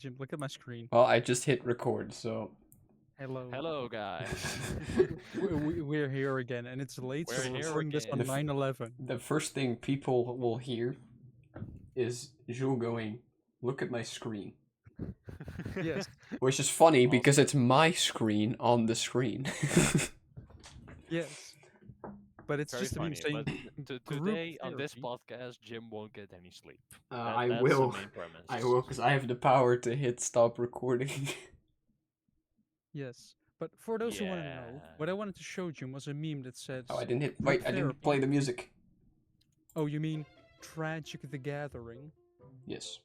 Jim, look at my screen. Well, I just hit record, so... Hello. Hello, guys. We're here again, and it's late, We're so we're here recording this on again. 9/11. The first thing people will hear is Jules going, look at my screen. Yes. Which is funny Awesome. because it's my screen on the screen. Yes. But it's Very just a meme funny. saying But group today on this therapy. podcast, Jim won't get any sleep. I That's will. the main premise. I will, because I have the power to hit stop recording. Yes. But for those who want to know, Yeah. what I wanted to show Jim was a meme that says. Oh, I didn't hit... group Wait, I didn't therapy. play the music. Oh, you mean Tragic the Gathering? Yes.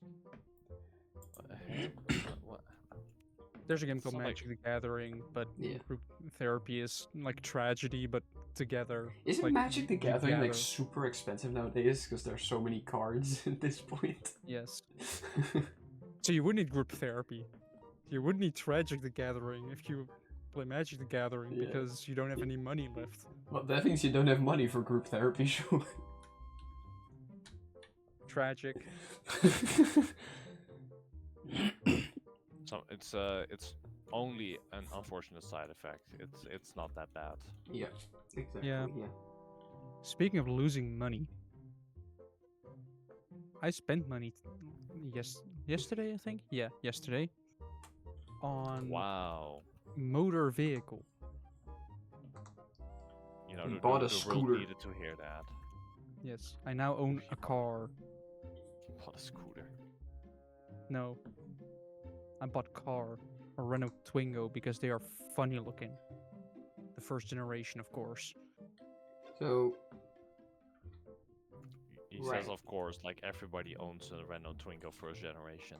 What? There's a game called Sound like- Magic the Gathering, but Yeah. group therapy is like tragedy, but together. Isn't like, Magic the you Gathering like gather. super expensive nowadays because there's so many cards at this point? Yes. So you would need group therapy. You would need Tragic the Gathering if you play Magic the Gathering Yeah. because you don't have any money left. Well, that means you don't have money for group therapy, sure. Tragic. So it's only an unfortunate side effect. It's not that bad. Yeah, exactly. Yeah. Yeah. Speaking of losing money, I spent money yesterday, I think. Yeah, yesterday on Wow. motor vehicle. You know, You the bought a world scooter. needed to hear that. Yes, I now own a car. What a scooter. No, I bought car, a Renault Twingo, because they are funny looking. The first generation, of course. So, He Right. says, of course, like everybody owns a Renault Twingo first generation.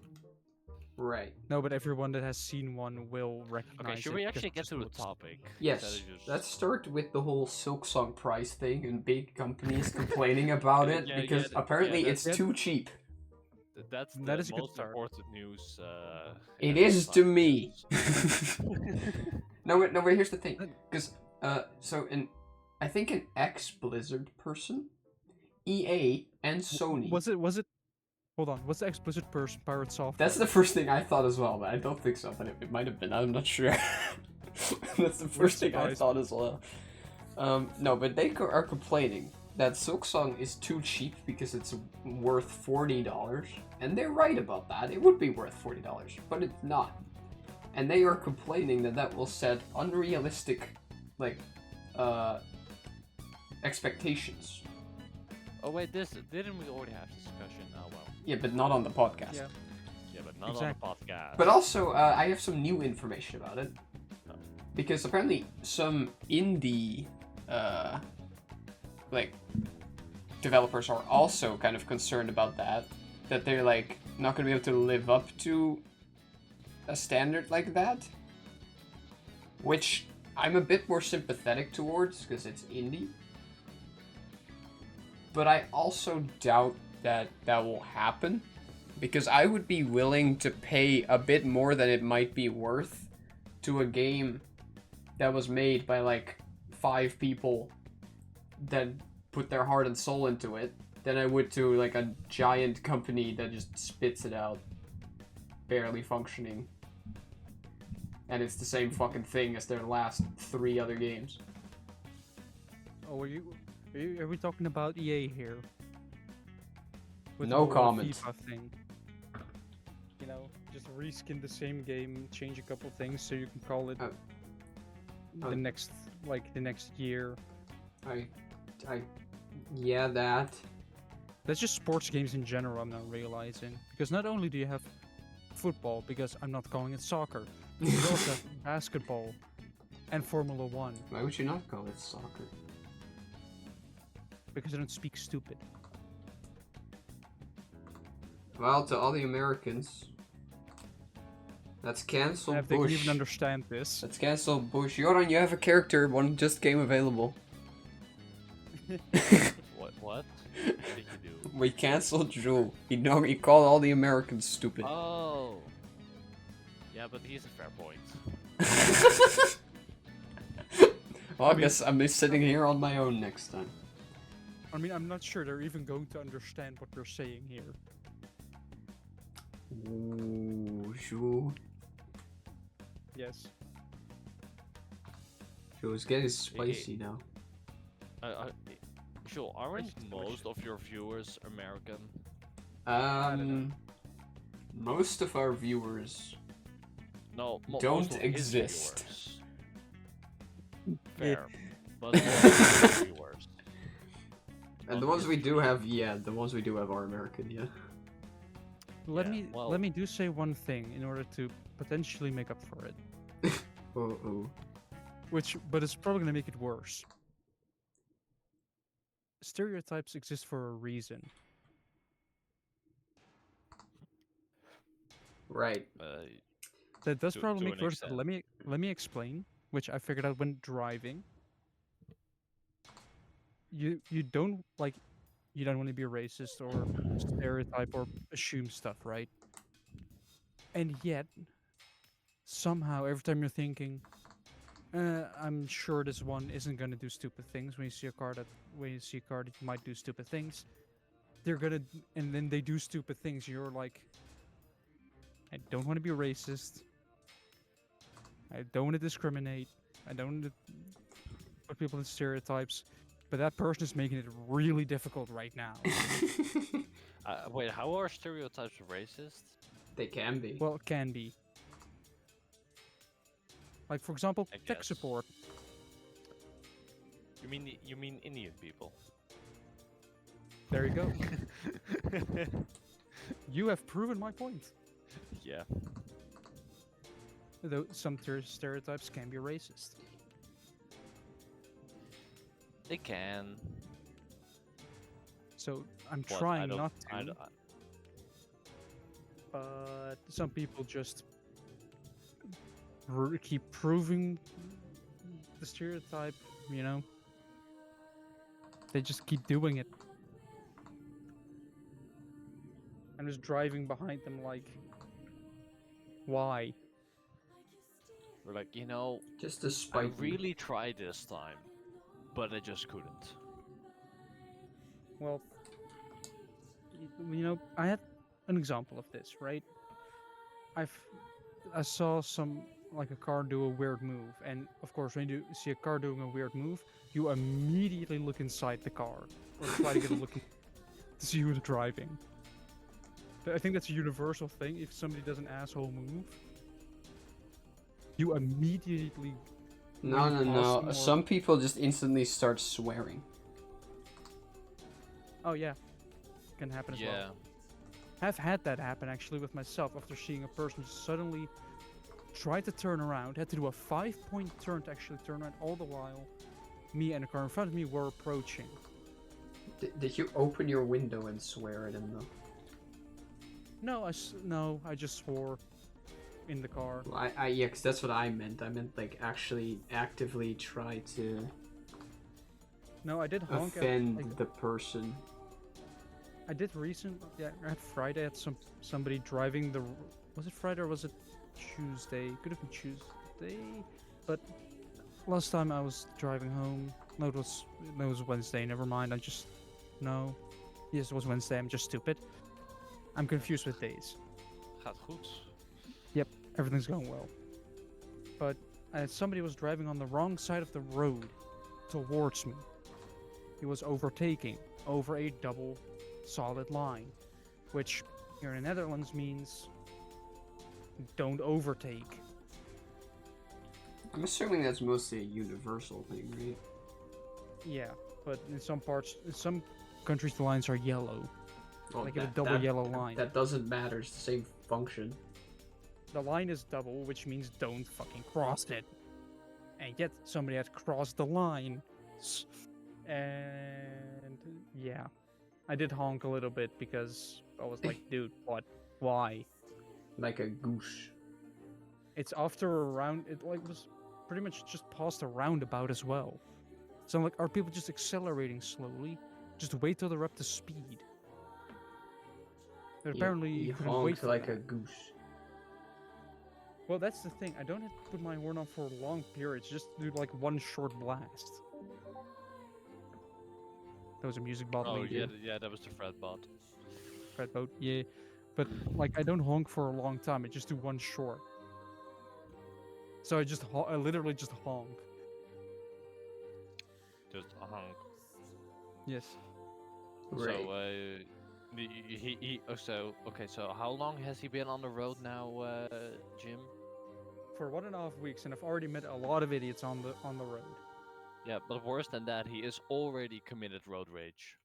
right. No, but everyone that has seen one will recognize Okay, should it we because actually it get just to the looks- topic? Yes, Instead of just- let's start with the whole Silksong price thing and big companies complaining about it Yeah, because yeah, apparently yeah, it's that's- too cheap. That's the That is a good most start. important news. It in is to society. me. No, wait, here's the thing. Because, I think an ex-Blizzard person, EA, and Sony... Was it? Hold on. What's the explicit person Pirate Software? That's the first thing I thought as well, but I don't think so, but it might have been, I'm not sure. That's the first thing I surprised thought as well. No, but they are complaining that Silksong is too cheap because it's worth $40, and they're right about that. It would be worth $40, but it's not. And they are complaining that that will set unrealistic, like, expectations. Oh wait, didn't we already have this discussion? Oh well. Yeah, but not on the podcast. Yeah. Yeah, but not Exactly. on the podcast. But also, I have some new information about it. Oh. Because apparently some indie, like, developers are also kind of concerned about that. That they're, like, not going to be able to live up to a standard like that. Which I'm a bit more sympathetic towards, because it's indie. But I also doubt that that will happen. Because I would be willing to pay a bit more than it might be worth to a game that was made by like 5 people that put their heart and soul into it than I would to like a giant company that just spits it out, barely functioning. And it's the same fucking thing as their last 3 other games. Oh, are we talking about EA here? With No the whole comment. FIFA thing. You know, just reskin the same game, change a couple things so you can call it Oh. the next year. Yeah, that. That's just sports games in general, I'm not realizing. Because not only do you have football, because I'm not calling it soccer, you also have basketball and Formula 1, Why would you not call it soccer? because I don't speak stupid. Well, to all the Americans, let's cancel And if they can Bush. even understand this. Let's cancel Bush. Yoran, you have a character, one just came available. What? What did you do? We canceled Drew. He called all the Americans stupid. Oh. Yeah, but he's a fair point. Well, I guess I'm just sitting here on my own next time. I mean, I'm not sure they're even going to understand what we're saying here. Ooh, sure. Yes. Sure, it's getting spicy now. Sure, aren't Spicy most of your viewers American? don't know. Most of our viewers No, don't most of his exist. viewers. Yeah. Fair. But most of his viewers. And the Not ones his we do stream. have, yeah, the ones we do have are American, yeah. Let Yeah, me well- let me do say one thing in order to potentially make up for it. Uh-oh. But it's probably gonna make it worse. Stereotypes exist for a reason. Right. That does To- probably to make an it worse. But extent. let me explain, which I figured out when driving. You don't like you don't want to be racist or stereotype or assume stuff, right? And yet somehow every time you're thinking, I'm sure this one isn't gonna do stupid things. When you see a car that might do stupid things, they're gonna and then they do stupid things. You're like, I don't want to be racist. I don't want to discriminate. I don't want to put people in stereotypes. But that person is making it really difficult right now. Wait, how are stereotypes racist? They can be. Well, it can be. Like, for example, I tech guess. support. You mean Indian people? There you go. You have proven my point. Yeah. Though some stereotypes can be racist. They can. So I'm But trying not I to. don't- But some people just keep proving the stereotype, you know? They just keep doing it. I'm just driving behind them like, why? We're like, you know, Just to I spite you. really tried this time, but I just couldn't. Well, you know, I had an example of this, right? I saw like a car do a weird move, and of course, when you see a car doing a weird move, you immediately look inside the car or try to get a look to see who's driving. I think that's a universal thing. If somebody does an asshole move, you immediately No, when no, you pass no. them or- Some people just instantly start swearing. Oh yeah, can happen as well. Yeah. I've had that happen actually with myself after seeing a person suddenly try to turn around, had to do a 5-point turn to actually turn around, all the while me and the car in front of me were approaching. Did you open your window and swear at him though? No, I just swore in the car. Well, yeah, 'cause that's what I meant. I meant like actually actively try to No, I did honk offend at, like, the person. I did yeah, at Friday at somebody driving the, was it Friday or was it Tuesday? Could have been Tuesday, but last time I was driving home, no, it was Wednesday, never mind, no, yes, it was Wednesday, I'm just stupid. I'm confused with days. Gaat goed. Yep, everything's going well. But somebody was driving on the wrong side of the road towards me. He was overtaking over a double solid line, which here in the Netherlands means don't overtake. I'm assuming that's mostly a universal thing, right? Yeah, but in some countries the lines are yellow. Well, Like a double yellow line. That doesn't matter. It's the same function. The line is double, which means don't fucking cross it. And yet somebody had crossed the line. And yeah, I did honk a little bit because I was like, dude, what? Why? Like a goose. It's after a round. It like was pretty much just past a roundabout as well. So I'm like, are people just accelerating slowly? Just wait till they're up to speed. But apparently you you couldn't wait honked for like that. a goose. Well, that's the thing. I don't have to put my horn on for long periods. Just do like one short blast. That was a music bot. Oh lead, yeah, yeah, that was the Fred bot. Fred boat. Yeah. But like I don't honk for a long time. I just do one short. So I literally just honk. Just a hunk. Yes. Right. So, so okay. So, how long has he been on the road now, Jim? For 1.5 weeks, and I've already met a lot of idiots on the road. Yeah, but worse than that, he is already committed road rage.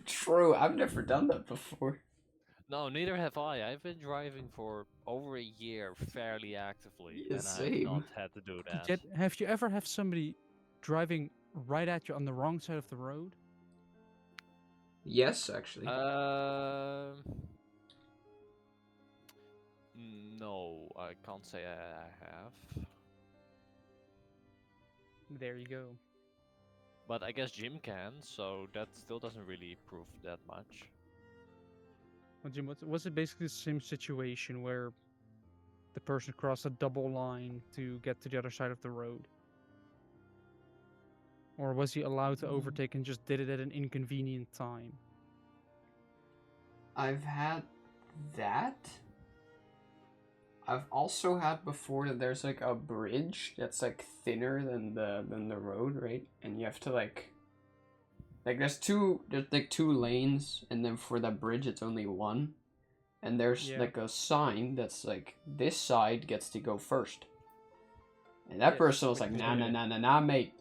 True, I've never done that before. No, neither have I. I've been driving for over a year fairly actively, Yeah, and I have not same. had to do that. Yet, have you ever have somebody driving right at you on the wrong side of the road? Yes, actually. No, I can't say I have. There you go. But I guess Jim can, so that still doesn't really prove that much. Well, Jim, was it basically the same situation where the person crossed a double line to get to the other side of the road? Or was he allowed to overtake and just did it at an inconvenient time? I've had that. I've also had before that there's like a bridge that's like thinner than the road, right? And you have to like there's like two lanes, and then for that bridge it's only one. And there's Yeah. like a sign that's like this side gets to go first. And that Yes, person was like, nah, nah, nah, nah, nah, mate.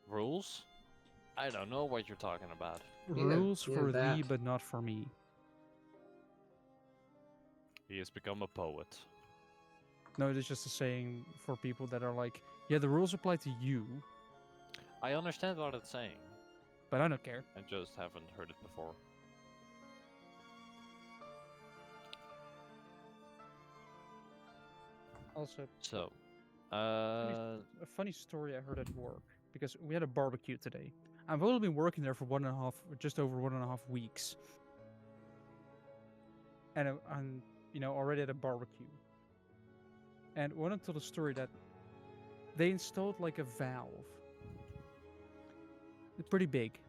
Rules? I don't know what you're talking about. Rules Yeah, for thee, that. but not for me. He has become a poet. No, it is just a saying for people that are like, yeah, the rules apply to you, I understand what it's saying. but I don't care. I just haven't heard it before. Also, So, a funny story I heard at work because we had a barbecue today. I've only been working there for just over 1.5 weeks, and I'm already at a barbecue. And one of them told a story that they installed like a valve, pretty big,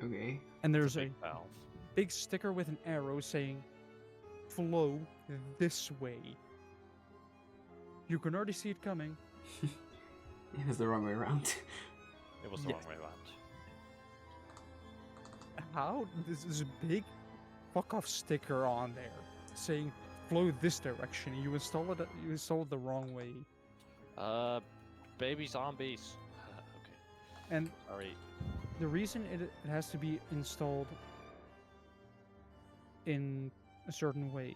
Okay. and it's a there's big a valve. big sticker with an arrow saying "flow this way." You can already see it coming. It was the wrong way around. It was the Yes. wrong way around. How this is a big fuck off sticker on there saying "flow this direction." You installed it the wrong way. Baby zombies. Okay, And sorry. the reason it has to be installed in a certain way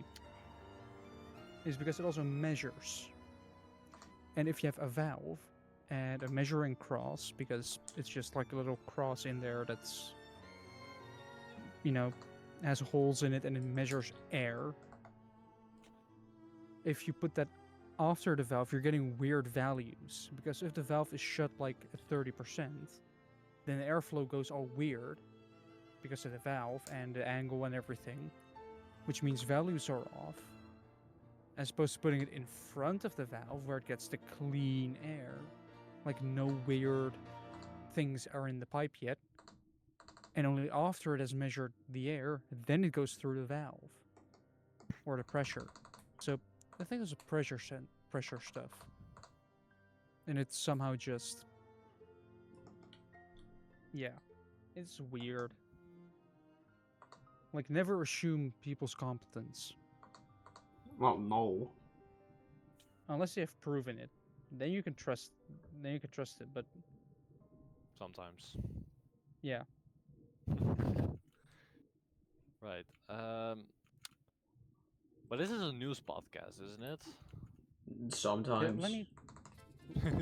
is because it also measures. And if you have a valve and a measuring cross, because it's just like a little cross in there that's, has holes in it and it measures air. If you put that after the valve, you're getting weird values. Because if the valve is shut like at 30%, then the airflow goes all weird because of the valve and the angle and everything, which means values are off. As opposed to putting it in front of the valve where it gets the clean air. Like no weird things are in the pipe yet. And only after it has measured the air, then it goes through the valve. Or the pressure. So I think there's a pressure stuff. And it's somehow just... Yeah. It's weird. Like, never assume people's competence. Well, no. Unless you have proven it. Then you can trust it, but Sometimes. yeah. Right. But this is a news podcast, isn't it? Yeah, let Sometimes. me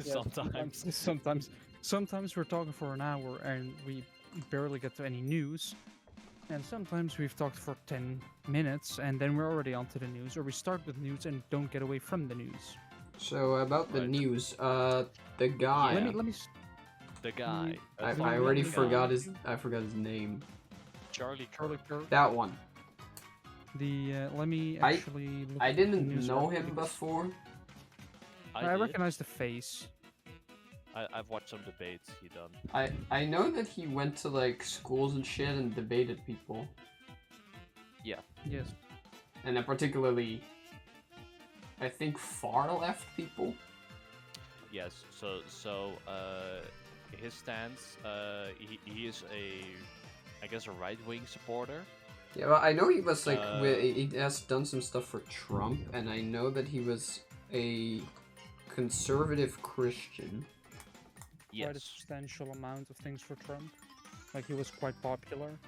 yeah, Sometimes. sometimes we're talking for an hour and we barely get to any news. And sometimes we've talked for 10 minutes and then we're already onto the news, or we start with news and don't get away from the news. So about the Right. news, the guy. Yeah. Let me The guy. I Let me- already let me- forgot his name. Charlie Charlie Kirk. Kirk. That one. Let me actually look I at the didn't news know article him because before. I did. recognize the face. I I've watched some debates he done. I know that he went to like schools and shit and debated people, Yeah. Yes. and then particularly, I think far left people. Yes. So his stance. He is I guess a right wing supporter. Yeah, well, I know he was like Uh, he has done some stuff for Trump, and I know that he was a conservative Christian. Quite a Yes. substantial amount of things for Trump. Like he was quite popular.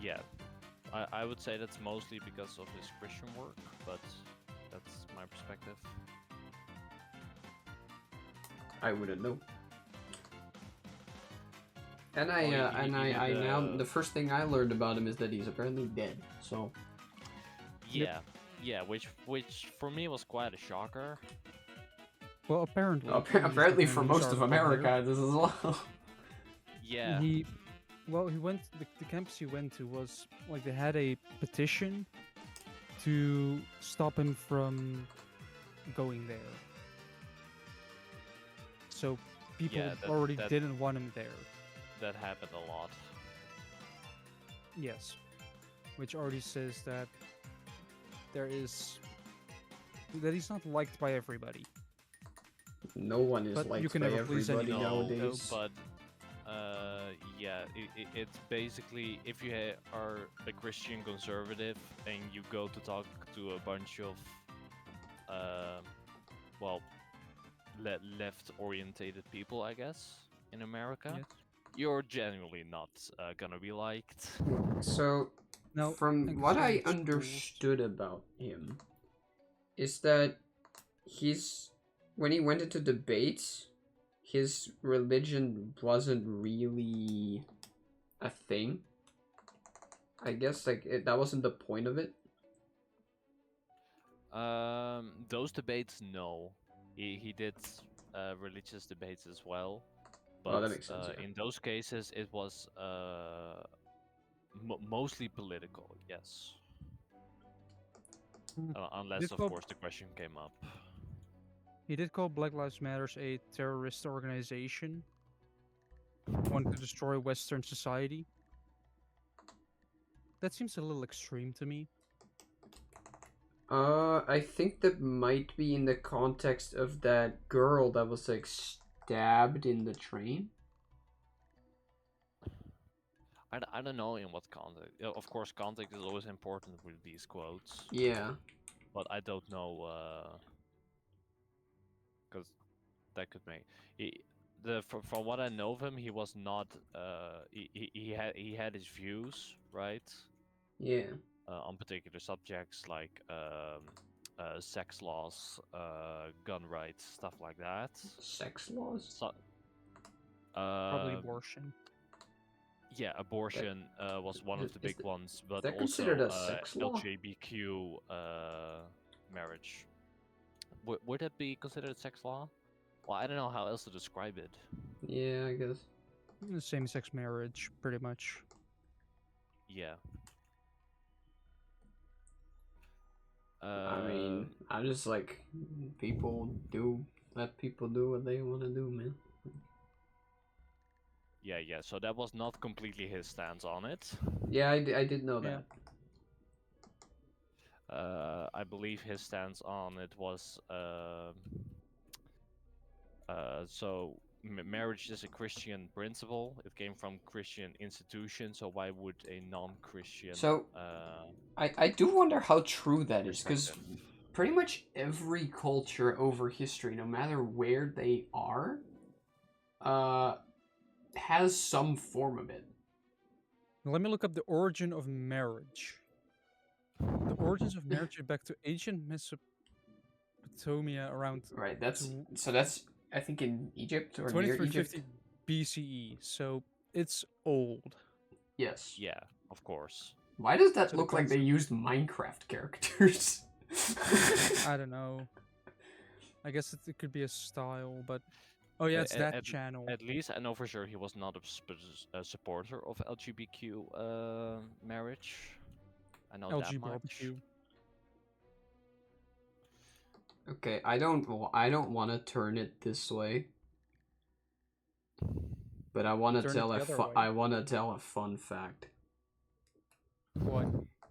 Yeah. I would say that's mostly because of his Christian work, but that's my perspective. I wouldn't know. And Well, I now the first thing I learned about him is that he's apparently dead. So yeah, yeah, which for me was quite a shocker. Well, apparently, apparently for most of America, this as well. Yeah. He went. The campus he went to was like they had a petition to stop him from going there. So people Yeah, already didn't want him there. That happened a lot. Yes, which already says that he's not liked by everybody. No one is But you liked can by never please everybody anyone. nowadays. But yeah, it's basically if you are a Christian conservative and you go to talk to a bunch of well, left-orientated people, I guess, in America, Yes. you're genuinely not gonna be liked. So, Now, from what I understood about him, is that when he went into debates, his religion wasn't really a thing. I guess like that wasn't the point of it. Those debates, no. He did religious debates as well, but Oh, that makes sense. Yeah. in those cases it was mostly political. Yes, unless of course the question came up. He did call Black Lives Matters a terrorist organization. Want to destroy Western society. That seems a little extreme to me. I think that might be in the context of that girl that was like stabbed in the train. I don't know in what context. Of course, context is always important with these quotes. Yeah. But I don't know, because that could make from what I know of him, he was not. He had his views, right? Yeah. On particular subjects like sex laws, gun rights, stuff like that. Sex laws. So, Probably abortion. Yeah, abortion was one of the big ones, but that also considered a sex law? LGBTQ marriage. Would that be considered a sex law? Well, I don't know how else to describe it. Yeah, I guess. Same-sex marriage, pretty much. Yeah. I mean, I'm just like, let people do what they want to do, man. Yeah, so that was not completely his stance on it. Yeah, I did know that. I believe his stance on it was, so marriage is a Christian principle. It came from Christian institutions, so why would a non-Christian... So, I do wonder how true that is, because pretty much every culture over history, no matter where they are, has some form of it. Let me look up the origin of marriage. The origins of marriage are back to ancient Mesopotamia around... Right, that's I think in Egypt or near Egypt. 2350 BCE, so it's old. Yes. Yeah, of course. Why does that look like they used Minecraft characters? I don't know. I guess it could be a style, but... Oh yeah, it's that channel. At least I know for sure he was not a supporter of LGBTQ marriage. I know that much. Okay, I don't want to turn it this way, but Turn it the other way. I want to tell a fun fact. What?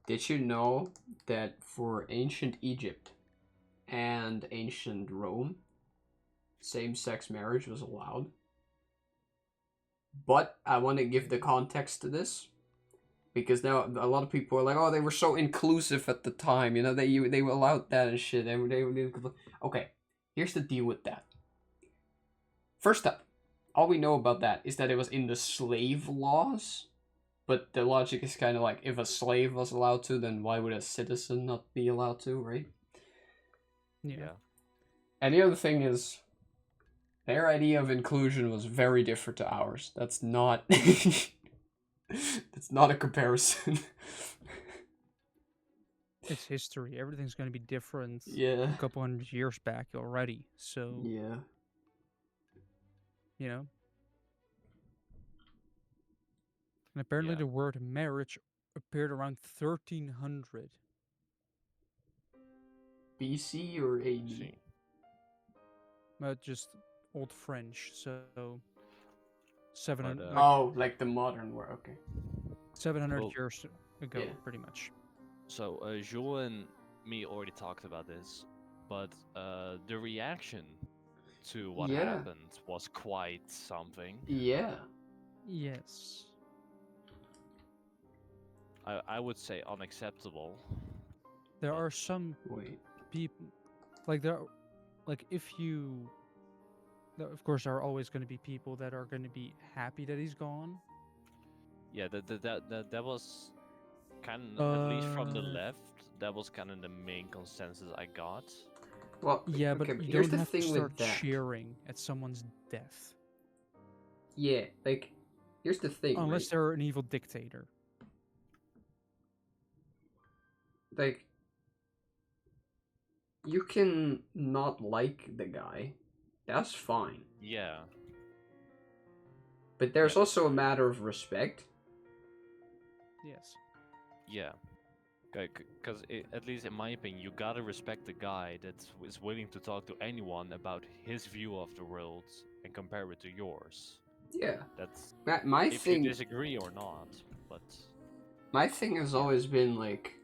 Did you know that for ancient Egypt and ancient Rome, same-sex marriage was allowed? But I want to give the context to this because now a lot of people are like, "Oh, they were so inclusive at the time, you know, they allowed that and shit." Okay, here's the deal with that. First up, all we know about that is that it was in the slave laws. But the logic is kind of like, if a slave was allowed to, then why would a citizen not be allowed to, right? Yeah. Yeah. And the other thing is, their idea of inclusion was very different to ours. That's not. That's not a comparison. It's history. Everything's going to be different Yeah. a couple hundred years back already. So, Yeah. you know. And apparently Yeah. the word marriage appeared around 1300. BC or AD? See. Just old French. So, But 700, like Oh, like the modern word. Okay. 700 well, years ago, Yeah. pretty much. so Jules and me already talked about this, but the reaction to what Yeah. happened was quite something. Yeah. Yes. I would say unacceptable. There But are some Wait. people, like, if you. Of course, there are always going to be people that are going to be happy that he's gone. yeah, that was kind of, at least from the But left, that was kind of the main consensus I got. Well, yeah, but okay, but you here's don't the have to thing with start that. cheering at someone's death Yeah, like, here's the thing, right? unless they're an evil dictator. Like, you can not like the guy. That's fine. Yeah, But there's Yeah. also a matter of respect. Yes. yeah. Because at least in my opinion, you gotta respect the guy that is willing to talk to anyone about his view of the world and compare it to yours. Yeah. That's My if you thing disagree or not. But my thing has Yeah. always been like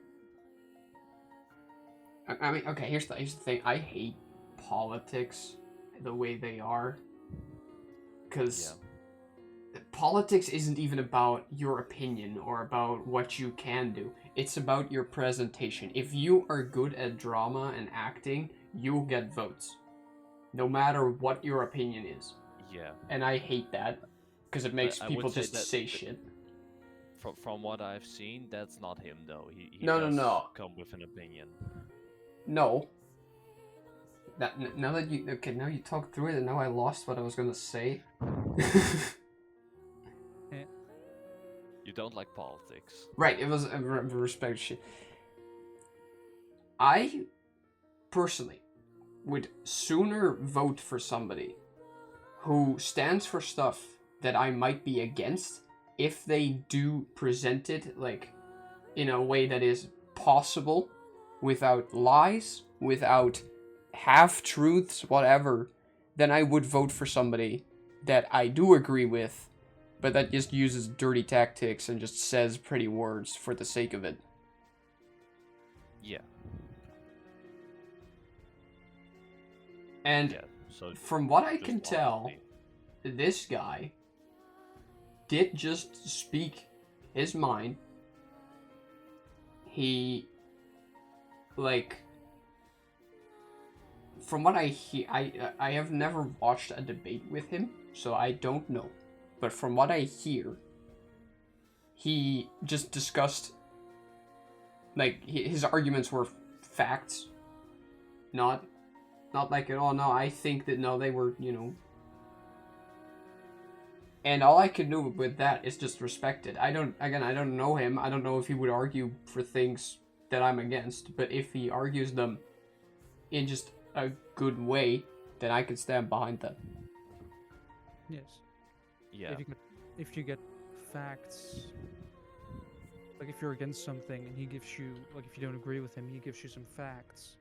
I mean, okay, here's the thing. I hate politics the way they are cuz politics isn't even about your opinion or about what you can do. It's about your presentation. If you are good at drama and acting, you'll get votes. No matter what your opinion is. yeah. And I hate that because it makes I would people say just that say shit. from what I've seen, that's not him though. He No, no, does no. come with an opinion. No. Now that you okay, now you talk through it, and now I lost what I was gonna say. You don't like politics. Right, it was a respect shit. I personally would sooner vote for somebody who stands for stuff that I might be against if they do present it like in a way that is possible without lies, without half truths, whatever, then I would vote for somebody that I do agree with, but that just uses dirty tactics and just says pretty words for the sake of it. Yeah. And Yeah. So from what I just can tell, honesty. this guy did just speak his mind. He, like, from what I hear, I have never watched a debate with him, so I don't know. But from what I hear, he just discussed, like, his arguments were facts, not like, oh no, I think that no, they were, you know. And all I can do with that is just respect it. I don't know him. I don't know if he would argue for things that I'm against, but if he argues them in just a good way, then I can stand behind that. Yes. Yeah. If you get facts, like if you're against something and he gives you, like if you don't agree with him, he gives you some facts.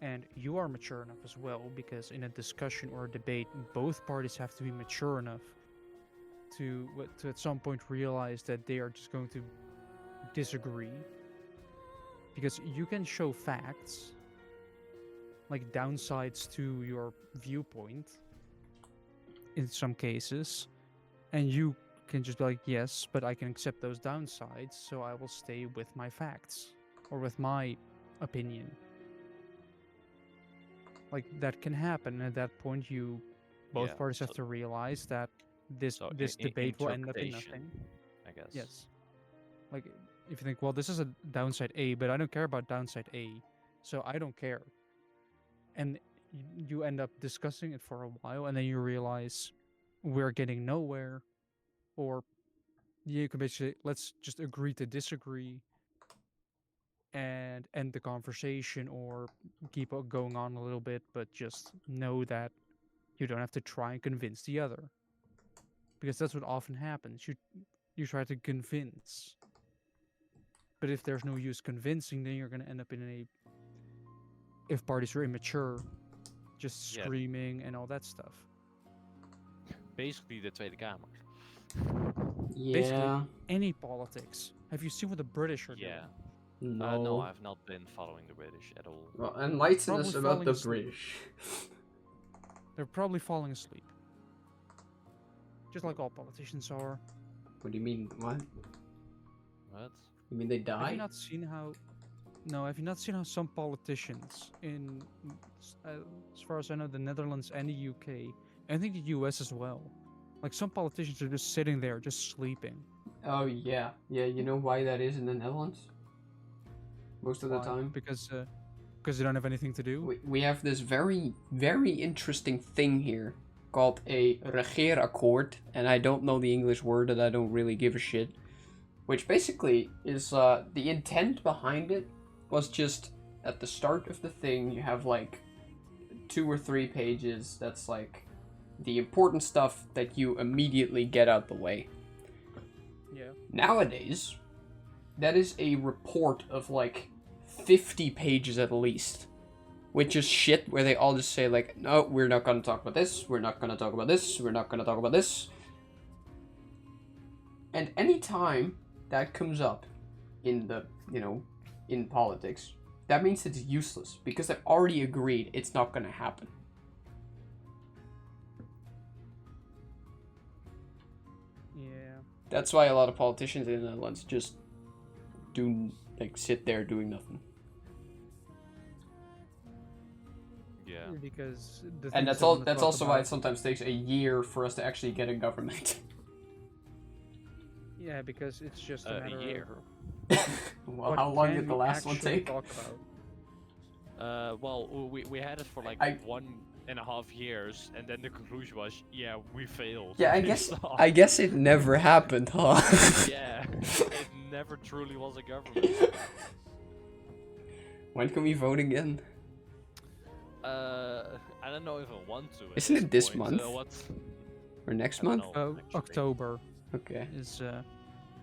and you are mature enough as well, because in a discussion or a debate, both parties have to be mature enough to at some point realize that they are just going to disagree, because you can show facts like downsides to your viewpoint in some cases, and you can just be like, yes, but I can accept those downsides, so I will stay with my facts or with my opinion. Like that can happen, and at that point you both Yeah. parties have So to realize that this so this debate will end up in interpretation, nothing. I guess. Yes. Like if you think, well, this is a downside A, but I don't care about downside A, so I don't care. And you end up discussing it for a while, and then you realize we're getting nowhere, or you can basically, let's just agree to disagree and end the conversation, or keep it going on a little bit, but just know that you don't have to try and convince the other, because that's what often happens. You try to convince, but if there's no use convincing, then you're going to end up in a, if parties are immature, just Yeah. screaming and all that stuff. Basically, the Tweede Kamer. Basically, Yeah. any politics. Have you seen what the British are Yeah. doing? No, No. I've not been following the British at all. Well, enlighten Probably us about falling the asleep. British. They're probably falling asleep, just like all politicians are. What do you mean? What? What? You mean they Have you die? not seen how? No, have you not seen how some politicians in, as far as I know, the Netherlands and the UK, and I think the US as well, like some politicians are just sitting there, just sleeping. Oh yeah, yeah. You know why that is in the Netherlands? Most of the Why? time, Because they don't have anything to do. we have this very interesting thing here called a regeerakkoord, and I don't know the English word, and I don't really give a shit. Which basically is the intent behind it was just at the start of the thing you have like 2 or 3 pages that's like the important stuff that you immediately get out the way. Yeah. Nowadays, that is a report of like 50 pages at least, which is shit where they all just say like, no, we're not gonna talk about this, we're not gonna talk about this, we're not gonna talk about this. And anytime that comes up in the, in politics, that means it's useless because they've already agreed it's not gonna happen. Yeah. That's why a lot of politicians in the Netherlands just sit there doing nothing. Yeah. Because the And things they want to that's talk also why it about. sometimes takes a year for us to actually get a government. Yeah, because it's just a A matter year. of Well, what how long can did the we last one actually take? talk about. Well, we had it for like I- 1.5 years, and then the conclusion was, yeah, we failed. Yeah, I We guess sucked. I guess it never happened, huh? Yeah, it never truly was a government. When can we vote again? I don't know if I want to. at Isn't it this point. month? What? Or next I don't month? know, actually. October Okay. is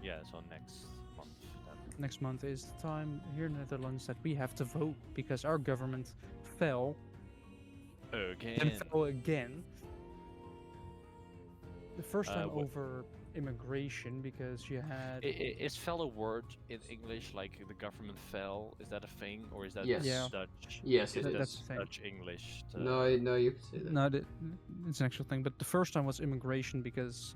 Yeah, so next month. Then. next month is the time here in the Netherlands that we have to vote, because our government fell and Again. fell again. The first time wh- over immigration, because you had Is fell a word in English? Like the government fell? Is that a thing, or is that Yes. Yeah. Dutch? Yes, it is that's is. the thing. Dutch English? No, you can say that. No, it's an actual thing. But the first time was immigration, because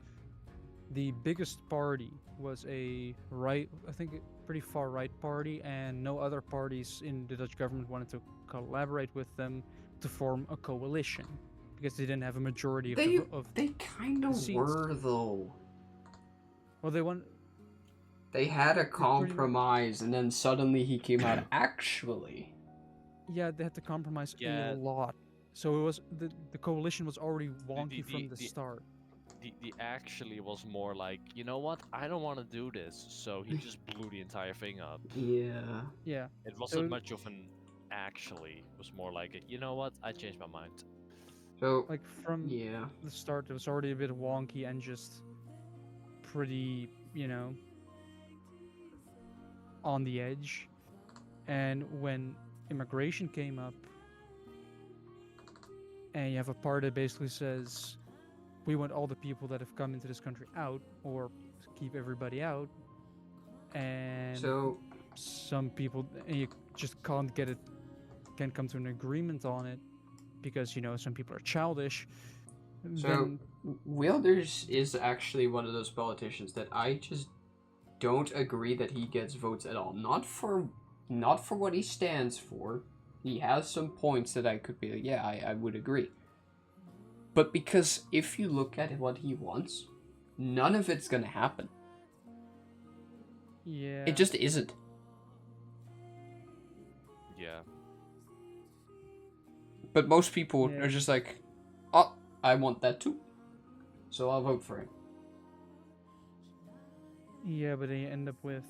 the biggest party was a right, I think, a pretty far right party, and no other parties in the Dutch government wanted to collaborate with them to form a coalition, because they didn't have a majority of They kind of seats. were though. Well, they want. They had a pretty much- compromise, and then suddenly he came out. Actually, Yeah, they had to compromise Yeah. a lot. So it was the coalition was already wonky from the the- start. The actually was more like, you know what? I don't want to do this, so he just blew the entire thing up. yeah. Yeah. It wasn't So- much of an actually. It was more like, you know what? I changed my mind. So Like from yeah. the start, it was already a bit wonky and just pretty, on the edge. And when immigration came up, and you have a part that basically says we want all the people that have come into this country out, or keep everybody out, and So, some people, and you just can't come to an agreement on it because some people are childish. so Then Wilders is actually one of those politicians that I just don't agree that he gets votes at all. Not for what he stands for. He has some points that I could be like, yeah, I would agree. But because if you look at what he wants, none of it's gonna happen. yeah, It just isn't. Yeah. But most people are yeah, just like, oh, I want that too. So I'll vote for him. yeah, but then you end up with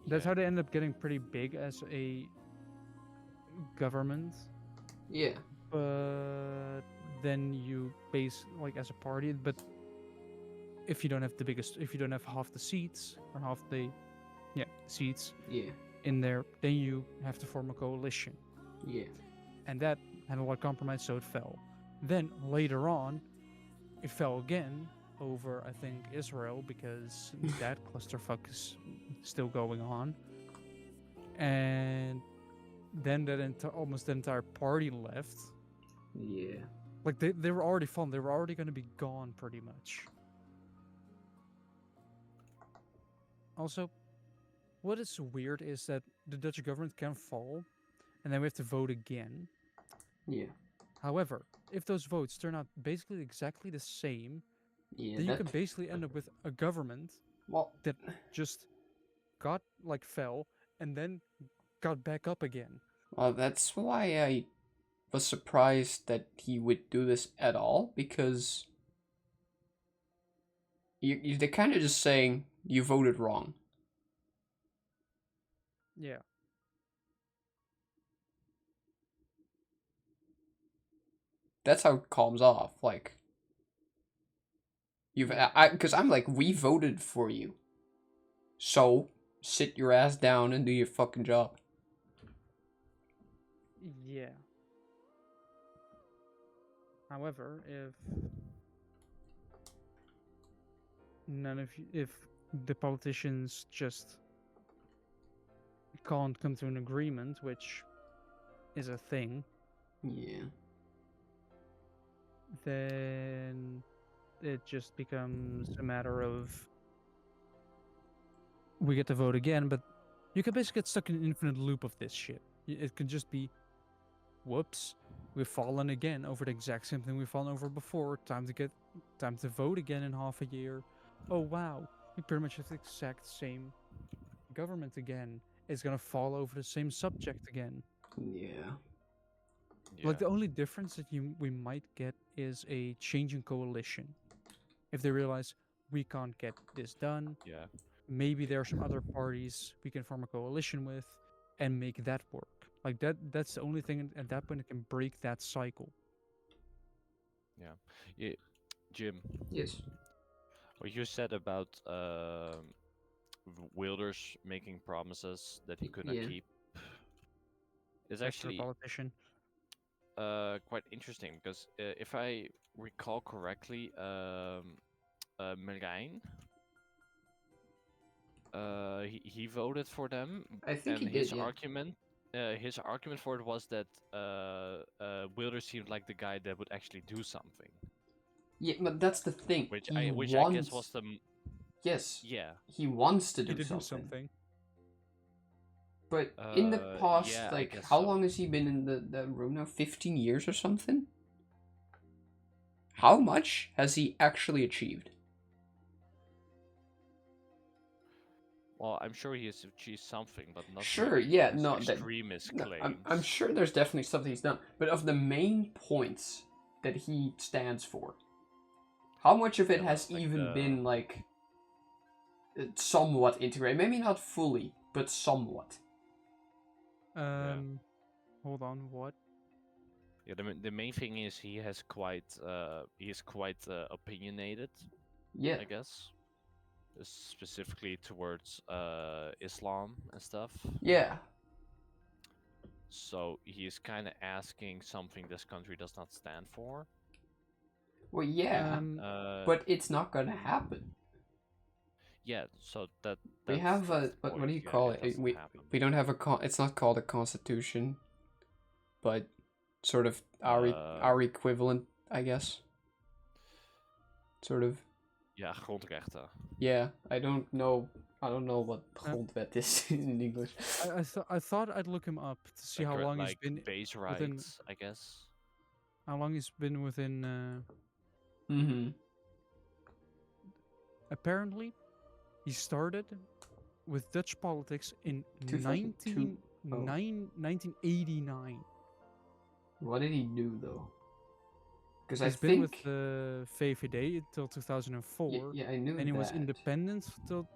that's Yeah. how they end up getting pretty big as a government. Yeah. But then you base like as a party, but if you don't have if you don't have half the seats or half the seats Yeah. in there, then you have to form a coalition, Yeah. and that had a lot of compromise, so it fell. Then later on, it fell again over, I think, Israel, because that clusterfuck is still going on, and then almost the entire party left. Yeah. Like they were already fallen. They were already going to be gone pretty much. Also, what is weird is that the Dutch government can fall, and then we have to vote again. Yeah. However, if those votes turn out basically exactly the same, Yeah. then you can That. basically end up with a government Well. that just got fell and then got back up again. Well, that's why I was surprised that he would do this at all, because they're kind of just saying you voted wrong. Yeah. That's how it calms off. Like Yeah. because I'm like, we voted for you, so sit your ass down and do your fucking job. Yeah. However, if the politicians just can't come to an agreement, which is a thing, Yeah. then it just becomes a matter of we get to vote again, but you can basically get stuck in an infinite loop of this shit. It could just be, whoops, we've fallen again over the exact same thing we've fallen over before. Time to vote again in half a year. Oh wow, we pretty much have the exact same government again. It's gonna fall over the same subject again. Yeah. Like Yeah. the only difference that we might get is a change in coalition. If they realize we can't get this done, Yeah. maybe there are some other parties we can form a coalition with and make that work. Like that's the only thing at that point that can break that cycle. Yeah. Yeah. Jim, Yes. what you said about Wilders making promises that he could not Yeah. keep is That's for a actually politician. quite interesting because if I recall correctly, Merijn, he voted for them, I think he and did. Yeah. his argument for it was that Wilders seemed like the guy that would actually do something, Yeah, but that's the thing. which I guess was the Yes, yeah. he wants to He do did do something. something. But in the past, Yeah, I like, guess how so. long has he been in the room now? 15 years or something? How much has he actually achieved? Well, I'm sure he has achieved something, but not Sure, maybe yeah, as no, extremist no, I'm claims. sure there's definitely something he's done. But of the main points that he stands for, how much of it Yeah, has like even the been, like, somewhat integrated? Maybe not fully, but somewhat. yeah. Hold on, what? Yeah, the main thing is he is quite opinionated, Yeah, I guess, specifically towards Islam and stuff. yeah, So he is kind of asking something this country does not stand for. Well, yeah, Um, Uh, but it's not gonna happen. yeah. So We have that's a the what do point. you Yeah, call it it? doesn't happen. We don't have a it's not called a constitution, but sort of Uh, our equivalent, I guess. Sort of. ja, grondrechten. Yeah, I don't know what uh, grondwet is in English. I thought I'd look him up to see how long he's Like been base within. rights, I guess. How long he's been within. Mm-hmm. Apparently, he started with Dutch politics in 2002. Oh. 1989. What did he do though? Because I He's been with think the VVD until 2004. yeah, I knew Then he was that. independent till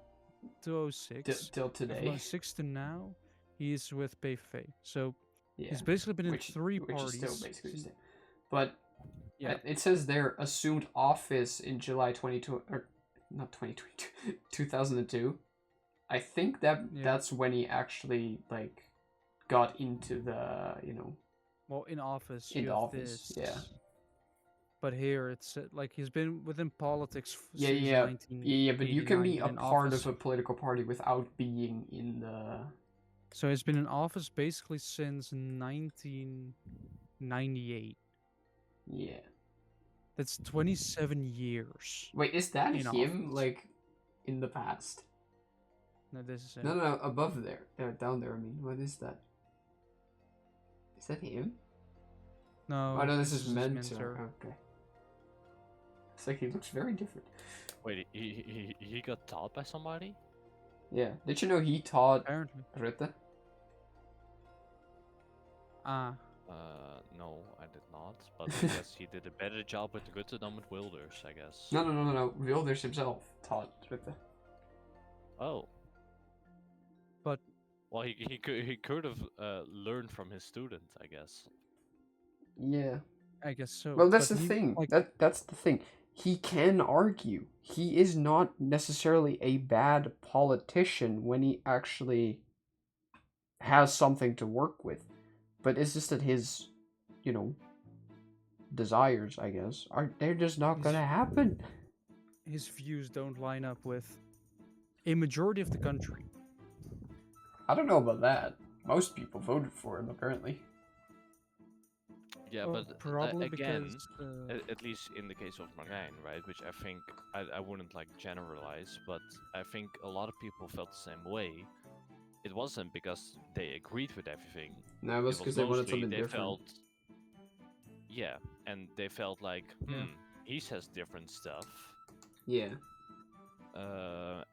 2006. Till And from today. 2006 to now, he's with PVV. So Yeah. he's basically been in Which 3 is still parties. basically the same. But Yeah. it says there assumed office in July 22 or not 2022 2002. I think that's when he actually like got into the Well, in office, in you the have office. this. Yeah. But here it's like he's been within politics Yeah, since yeah, yeah. But you can 1989 be and a in part office. of a political party without being in the. So he's been in office basically since 1998. Yeah. That's 27 years Wait, is that in him? office. Like, in the past? No, this is No, him. no, no, above there, down there. I mean, what is that? Is that him? No, Oh no, this is is his Mentor. Okay. It's like he looks very different. Wait, he got taught by somebody? Yeah. Did you know he taught Apparently. Rutte? Ah, No, I did not. But I guess he did a better job with Rutte than with Wilders, I guess. No, no, no, no, no. Wilders himself taught Rutte. Oh. but Well, he could have learned from his student, I guess. Yeah. I guess so. Well, that's But the he thing. like That's the thing. He can argue. He is not necessarily a bad politician when he actually has something to work with. But it's just that his, you know, desires, I guess, they're just not His- gonna happen. his views don't line up with a majority of the country. I don't know about that. Most people voted for him, apparently. Yeah, Well, but probably again, because at least in the case of Marijn, right, which I think I wouldn't like generalize, but I think a lot of people felt the same way. It wasn't because they agreed with everything. No, it was because they wanted mostly something they different. felt, yeah, and they felt like, Yeah. he says different stuff, Yeah.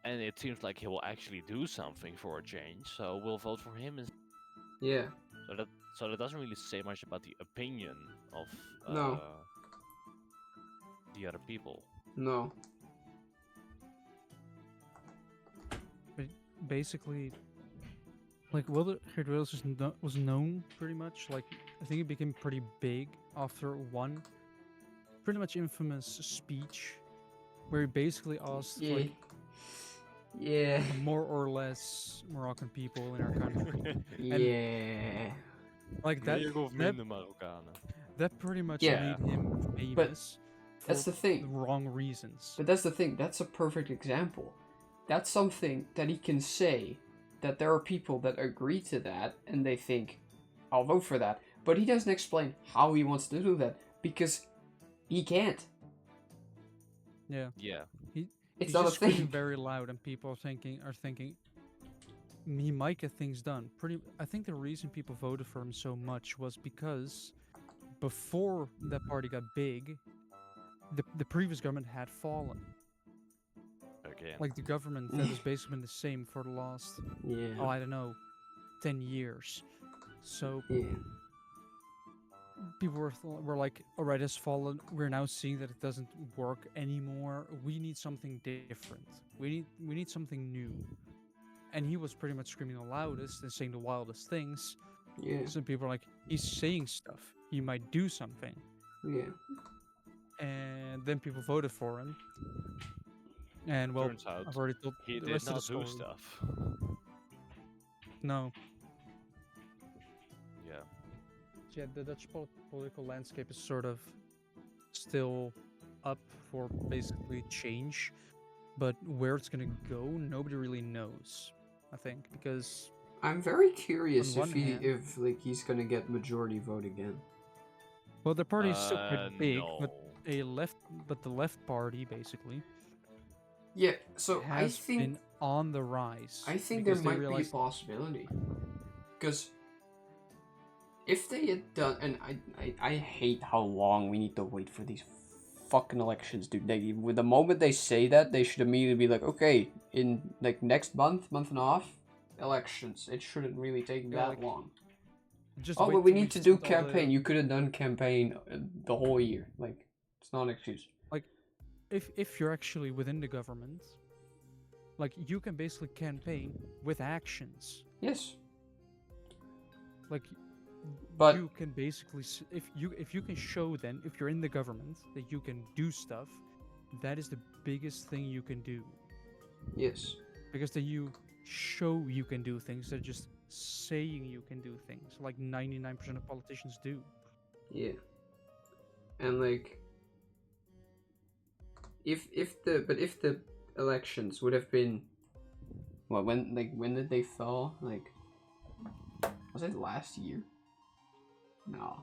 and it seems like he will actually do something for a change, so we'll vote for him. Yeah. So that doesn't really say much about the opinion of No. the other people. No. basically, like Geert Wilders was known pretty much. Like I think he became pretty big after one pretty much infamous speech where he basically asked Yeah. like Yeah. more or less Moroccan people in our country. Yeah. Like that, Meer of that, minder Marokkanen. that pretty much Yeah. made him But famous for that's the thing. the wrong reasons. But that's the thing. That's a perfect example. That's something that he can say that there are people that agree to that and they think, I'll vote for that. But he doesn't explain how he wants to do that because he can't. Yeah. Yeah. It's He's not a just screaming thing. very loud, and people are thinking he might get things done. I think the reason people voted for him so much was because before that party got big, the previous government had fallen. Again. Like the government that has basically been the same for the last Yeah. I don't know, 10 years. So Yeah. people were like, all right, it's fallen. We're now seeing that it doesn't work anymore. We need something different. We need something new. And he was pretty much screaming the loudest and saying the wildest things. Yeah. So people are like, he's saying stuff. He might do something. Yeah. And then people voted for him. And well, Turns out I've already told he the did rest of the not story. do stuff. No. Yeah. Yeah, the Dutch political landscape is sort of still up for basically change, but where it's gonna go, nobody really knows. I think because I'm very on curious one hand, if like he's gonna get majority vote again. well, the party is still quite big, No. but the left party basically Yeah, so has been on the rise I think there because they might be a realized, possibility. Because if they had done, and I hate how long we need to wait for these fucking elections, dude. With the moment they say that, they should immediately be like, okay, in like next month and a half, elections. It shouldn't really take yeah, that like long. just Oh, but wait we till we need to do send all campaign. the You could have done campaign the whole year. Like, it's not an excuse. like if you're actually within the government, like you can basically campaign with actions. Yes, Like but you can basically if you can show then if you're in the government that you can do stuff, that is the biggest thing you can do yes, because then you show you can do things. They're just saying you can do things like 99% of politicians do. yeah, and like if the elections would have been well when did they fall, like was it last year? No,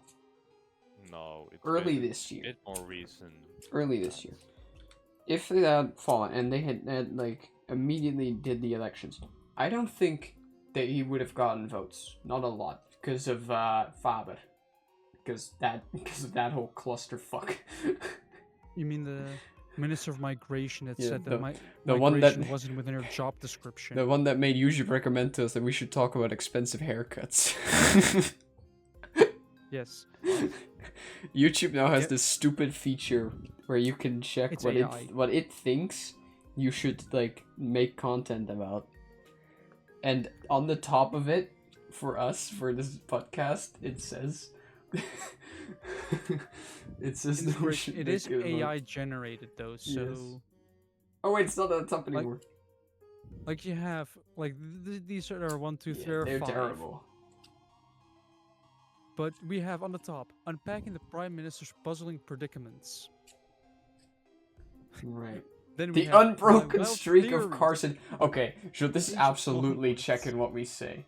No, early this year. bit more recent. Early this year. If they had fallen and they had like immediately did the elections, I don't think that he would have gotten votes. Not a lot because of Faber, because of that whole clusterfuck. You mean the Minister of Migration that Yeah, said that the one that migration wasn't within her job description? the one that made YouTube recommend to us that we should talk about expensive haircuts. Yes. YouTube now has Yeah. this stupid feature where you can check It's what AI. what it thinks you should like make content about. And on the top of it, for us, for this podcast, it says it says that we should It make is it about- AI generated though, so Yes. Oh wait, it's not at the top Like, anymore. like you have like these are 1, 2, 3, or They're 5. terrible. But we have on the top unpacking the Prime Minister's puzzling predicaments. Right. Then we The have unbroken my wild streak of theories. Carson. Okay, so this is Age absolutely onwards. checking what we say.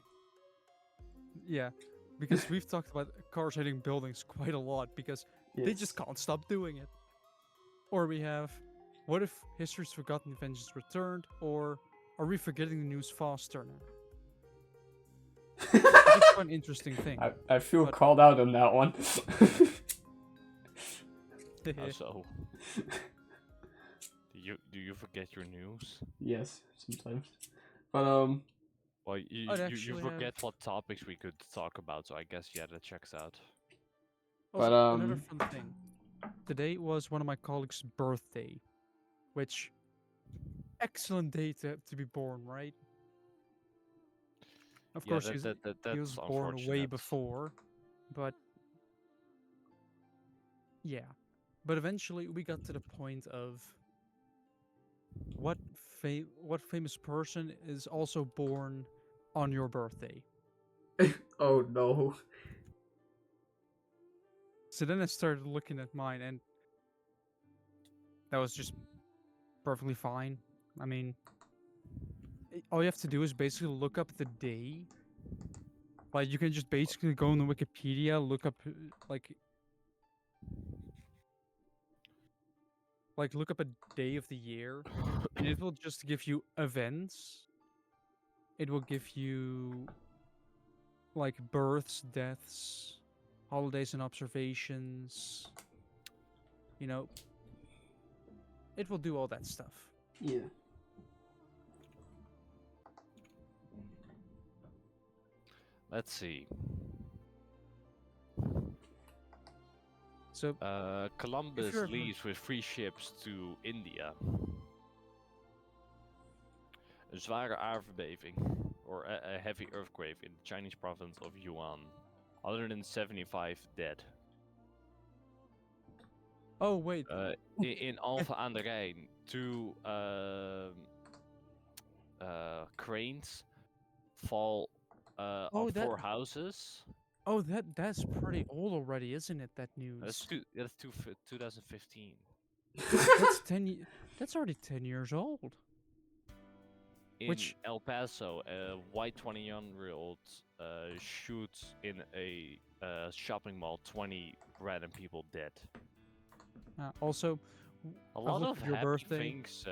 Yeah, because we've talked about cars hitting buildings quite a lot because they just can't stop doing it. Or we have, what if history's forgotten inventions returned? Or are we forgetting the news faster now? Which is quite an interesting thing. I feel But- called out on that one. How so? Do you forget your news? Yes, sometimes. But Well, you I'd you actually forget what topics we could talk about, so I guess yeah, that checks out. Also, But, another fun thing. Today was one of my colleagues' birthday, which excellent day to be born, right? Of Yeah, course, that's he was born way unfortunate. before, but yeah. But eventually, we got to the point of what famous person is also born on your birthday. oh no. So then I started looking at mine, and that was just perfectly fine. I mean, all you have to do is basically look up the day. Like, you can just basically go on the Wikipedia, look up, look up a day of the year, and it will just give you events. It will give you, like, births, deaths, holidays and observations. You know, it will do all that stuff. Yeah. Let's see. So, Columbus you're- leaves with 3 ships to India. Een zware aardbeving, or a heavy earthquake in the Chinese province of Yunnan. 175 dead. oh, wait. In Alphen aan de Rijn, 2 cranes fall on Oh, that- 4 houses. Oh, that's pretty old already, isn't it? That news. That's 2015. That's that's already 10 years old. In Which El Paso, a white 21-year-old shoots in a shopping mall 20 random people dead. also, A I've lot looked of at your happy birthday. things.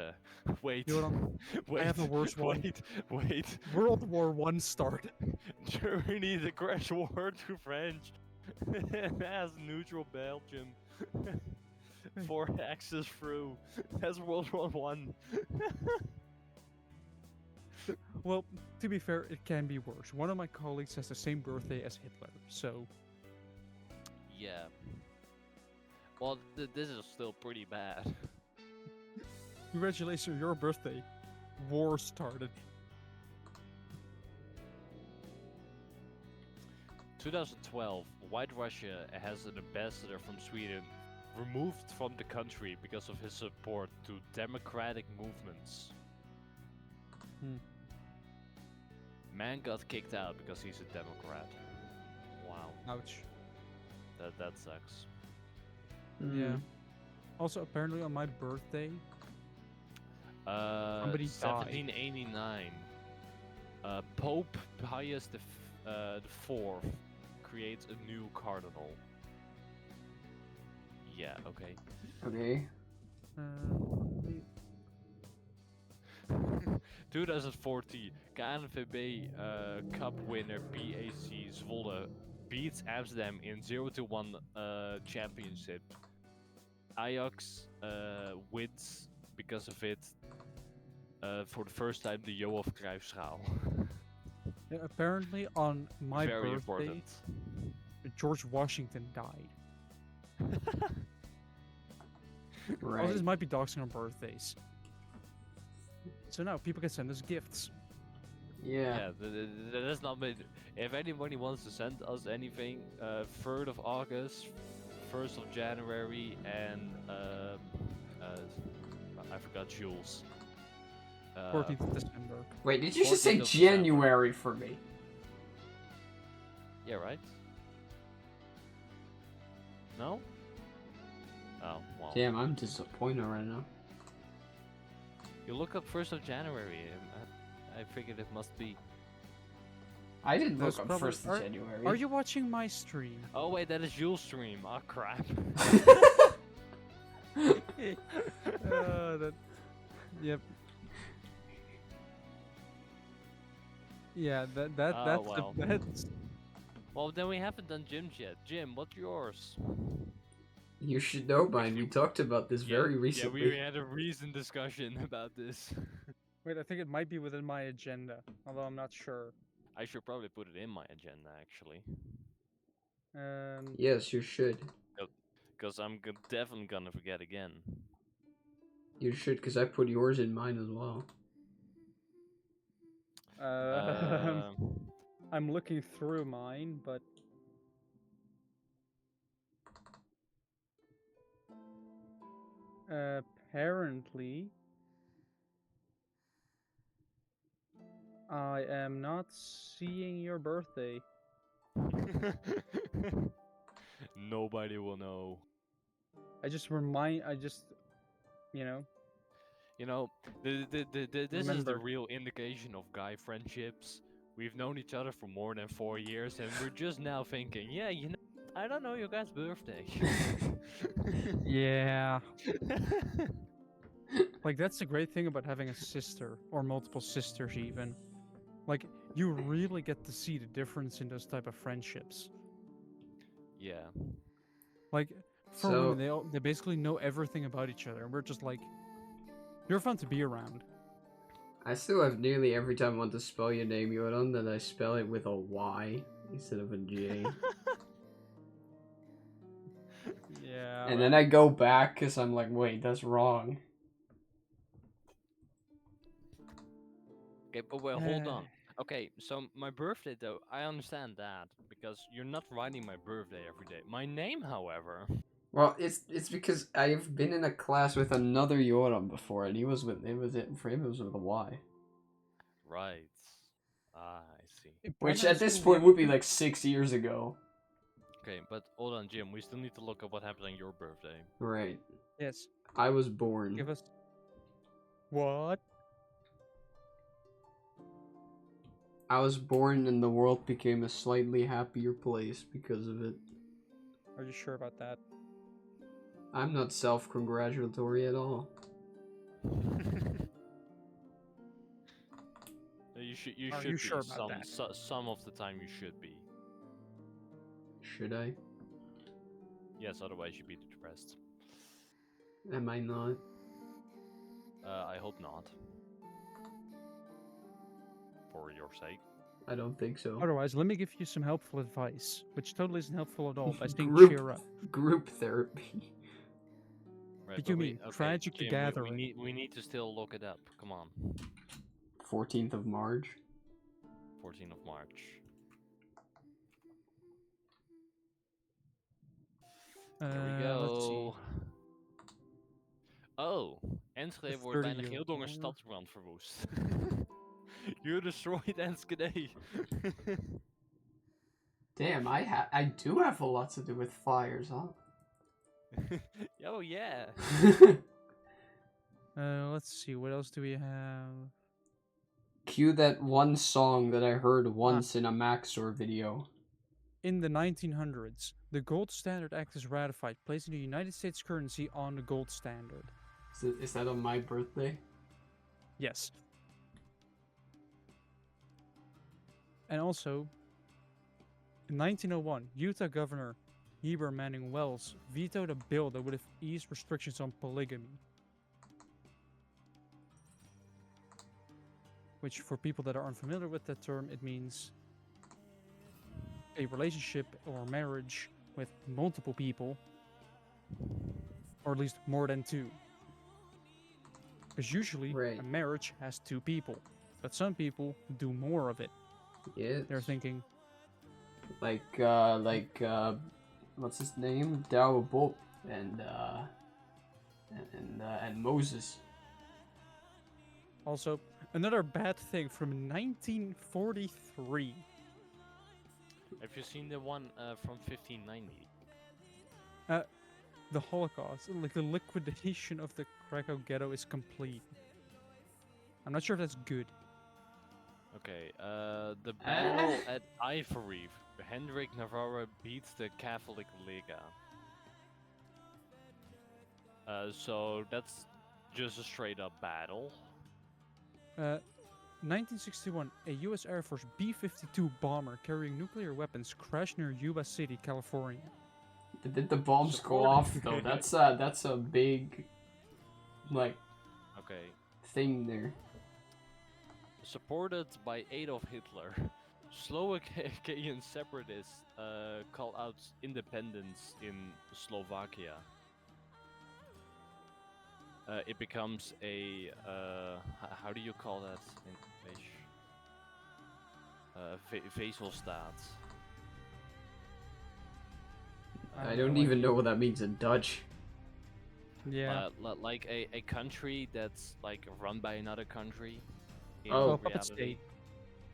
Wait, You know what? I wait, have a worse one. wait. World War One started. Germany declares war to French as neutral Belgium for access through. That's World War One. Well, to be fair, it can be worse. One of my colleagues has the same birthday as Hitler, so Yeah. Well, this is still pretty bad. congratulations on your birthday. War started. 2012, White Russia has an ambassador from Sweden removed from the country because of his support to democratic movements. Hmm. Man got kicked out because he's a Democrat. Wow, Ouch. that sucks. Yeah. Also, apparently on my birthday, somebody died. 1789. Pope Pius the Fourth creates a new cardinal. Yeah. Okay. Okay. 2014, KNVB Cup winner PAC Zwolle beats Amsterdam in 0-1 championship. Ajax wins because of it for the first time the Johan Cruijffschaal. Yeah, apparently on my Very birthday, important. George Washington died. Right. Also, this might be doxing on birthdays. So now people can send us gifts. Yeah. That's not made. If anybody wants to send us anything, 3rd of August, 1st of January, and I forgot Jules. 14th of December. Wait, did you just say 14th of December. January for me? Yeah, right? No? Oh, well. Damn, I'm disappointed right now. You look up 1st of January. I figured it must be. I didn't That's look up probably- 1st of January. Are you watching my stream? Oh wait, that is Jules' stream. Oh crap. That. Yep. Yeah, that's well. that's. Well, then we haven't done Jim's yet. Jim, what's yours? You should know mine. We talked about this very recently. Yeah, we had a recent discussion about this. Wait, I think it might be within my agenda, although I'm not sure. I should probably put it in my agenda, actually. Yes, you should. Because I'm definitely gonna forget again. You should, because I put yours in mine as well. I'm looking through mine, but apparently I am not seeing your birthday. Nobody will know. I just, you know. You know, this is the Remember. real indication of guy friendships. We've known each other for more than 4 years, and we're just now thinking, yeah, you know, I don't know your guy's birthday. Yeah. Like, that's the great thing about having a sister, or multiple sisters even. Like, you really get to see the difference in those type of friendships. Yeah. Like, for So- women, they basically know everything about each other, and we're just like, you're fun to be around. I still have nearly every time I want to spell your name, Yoram, that I spell it with a Y instead of a J. Yeah. And then I go back because I'm like, wait, that's wrong. Okay, but wait, hold on. Okay, so my birthday though, I understand that because you're not writing my birthday every day. My name, however. Well, it's because I've been in a class with another Yoram before, and for him it was with a Y. Right. Ah, I see. In Which primary at this school, we point would be like 6 years ago. Okay, but hold on, Jim. We still need to look up what happened on your birthday. Right. Yes. I was born. Give us. What? I was born and the world became a slightly happier place because of it. Are you sure about that? I'm not self-congratulatory at all. You Are should you be. sure about that? Some of the time you should be. Should I? Yes, otherwise you'd be depressed. Am I not? I hope not. For your sake. I don't think so. Otherwise, let me give you some helpful advice, which totally isn't helpful at all by saying Group cheer up. group therapy. Right, Did but you mean okay, Tragic the Jim, Gathering? we need to still look it up. Come on. 14th of March. 14th of March. Here we Let's see. go. Oh, Enschede The wordt bijna 30 geheel door een of stadsbrand verwoest. You destroyed Enschede. Damn, I do have a lot to do with fires, huh? Oh yeah. Let's see. What else do we have? Cue that one song that I heard once in a Maxor video. In the 1900s, the Gold Standard Act is ratified, placing the United States currency on the gold standard. Is that on my birthday? Yes. And also, in 1901, Utah Governor Heber Manning Wells vetoed a bill that would have eased restrictions on polygamy. Which, for people that are unfamiliar with that term, it means a relationship or marriage with multiple people, or at least more than two. Because usually Right. a marriage has two people, but some people do more of it. Yes. They're thinking, like what's his name? Dao Bo and Moses. also, another bad thing from 1943. Have you seen the one from 1590? The Holocaust, like the liquidation of the Krakow ghetto, is complete. I'm not sure if that's good. Okay, the battle at Ivory. Hendrik Navarre beats the Catholic Liga. So that's just a straight up battle. 1961, a U.S. Air Force B-52 bomber carrying nuclear weapons crashed near Yuba City, California. Did the bombs go off though? That's a big, like, Okay. thing there. Supported by Adolf Hitler, Slovakian separatists call out independence in Slovakia. It becomes a how do you call that in English? Vasalstaat. I don't even know what that means in Dutch. Yeah. Like a country that's like run by another country. In Oh, puppet reality. state.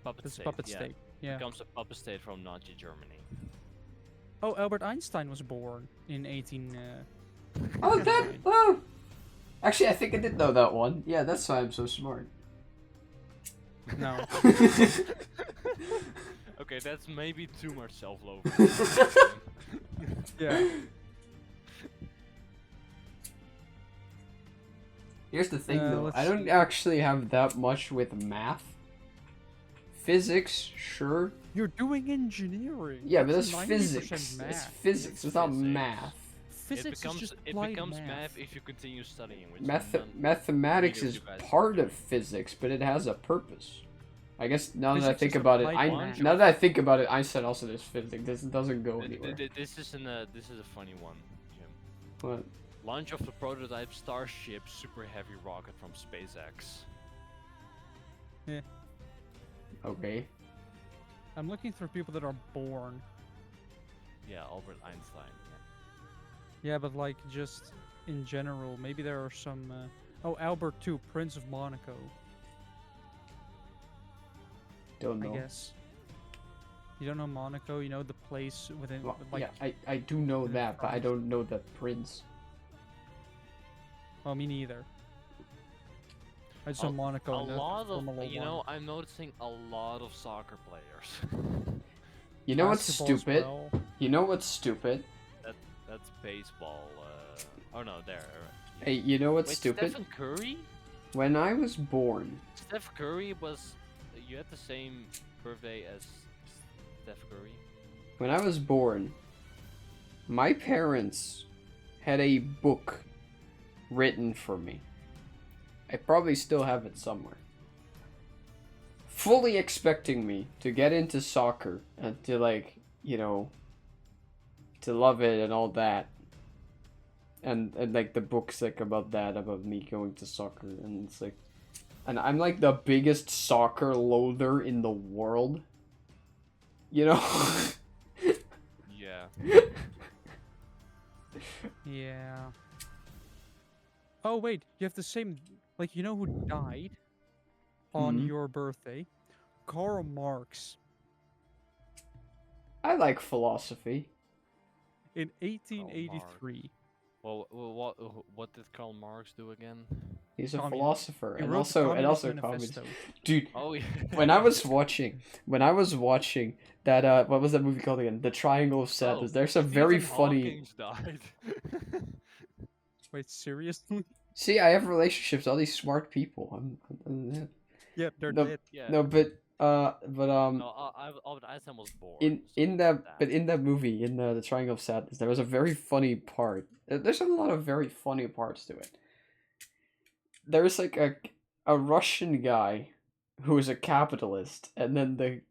Puppet It's state. puppet Yeah. state. Yeah. Becomes a puppet state from Nazi Germany. Oh, Albert Einstein was born in 18. Oh, that. Oh. Actually, I think I did know that one. Yeah, that's why I'm so smart. No. Okay, that's maybe too much self-love. Yeah. Here's the thing, though. let's I don't see. actually have that much with math. Physics, sure. You're doing engineering. Yeah, but that's 90% physics. It's math. physics. It's not physics. math. Physics is just applied becomes math. if you continue studying. Which Mathematics neither of is you guys part do. of physics, but it has a purpose. I guess now that I Physics think is about it, applied math. now that I think about it, Einstein also does physics. This doesn't go anywhere. This is a funny one, Jim. What? Launch of the prototype Starship Super Heavy rocket from SpaceX. Okay. I'm looking for people that are born. Yeah, Albert Einstein. Yeah, but like just in general, maybe there are some. Oh, Albert II, Prince of Monaco. Don't know. I guess. You don't know Monaco? You know the place within, Well, like, yeah, I do know within that, but I France? don't know the prince. Well, me neither. I just A, know Monaco a and the lot of, Formula you 1. know, I'm noticing a lot of soccer players. You know what's Basketball as stupid? well. You know what's stupid? that that's baseball. Oh no, there. Hey, you know what's Wait, stupid? Stephen Curry? When I was born, Steph Curry was. You had the same birthday as Steph Curry. when I was born, my parents had a book written for me. I probably still have it somewhere. Fully expecting me to get into soccer and to, like, you know, to love it and all that. And like the book's like about that, about me going to soccer, and it's like, and I'm like the biggest soccer loather in the world. You know? Yeah. Yeah. Oh wait, you have the same. Like, you know who died on Hmm. your birthday? Karl Marx I like philosophy. in Karl Marx. 1883. Well, what did Karl Marx do again? He's a Communist. philosopher, He and wrote the also Communist a communist. Manifesto. Dude, Oh yeah. when I was watching that what was that movie called again? The Triangle of Oh, Sadness. There's a very Stephen funny. Hawking died. Wait, seriously? See, I have relationships. All these smart people. Yeah, they're No, dead. Yeah. no, but No, Albert Einstein was born. in So that that. but in that movie, in the Triangle of Sadness, there was a very funny part. There's a lot of very funny parts to it. There's like a Russian guy who is a capitalist, and then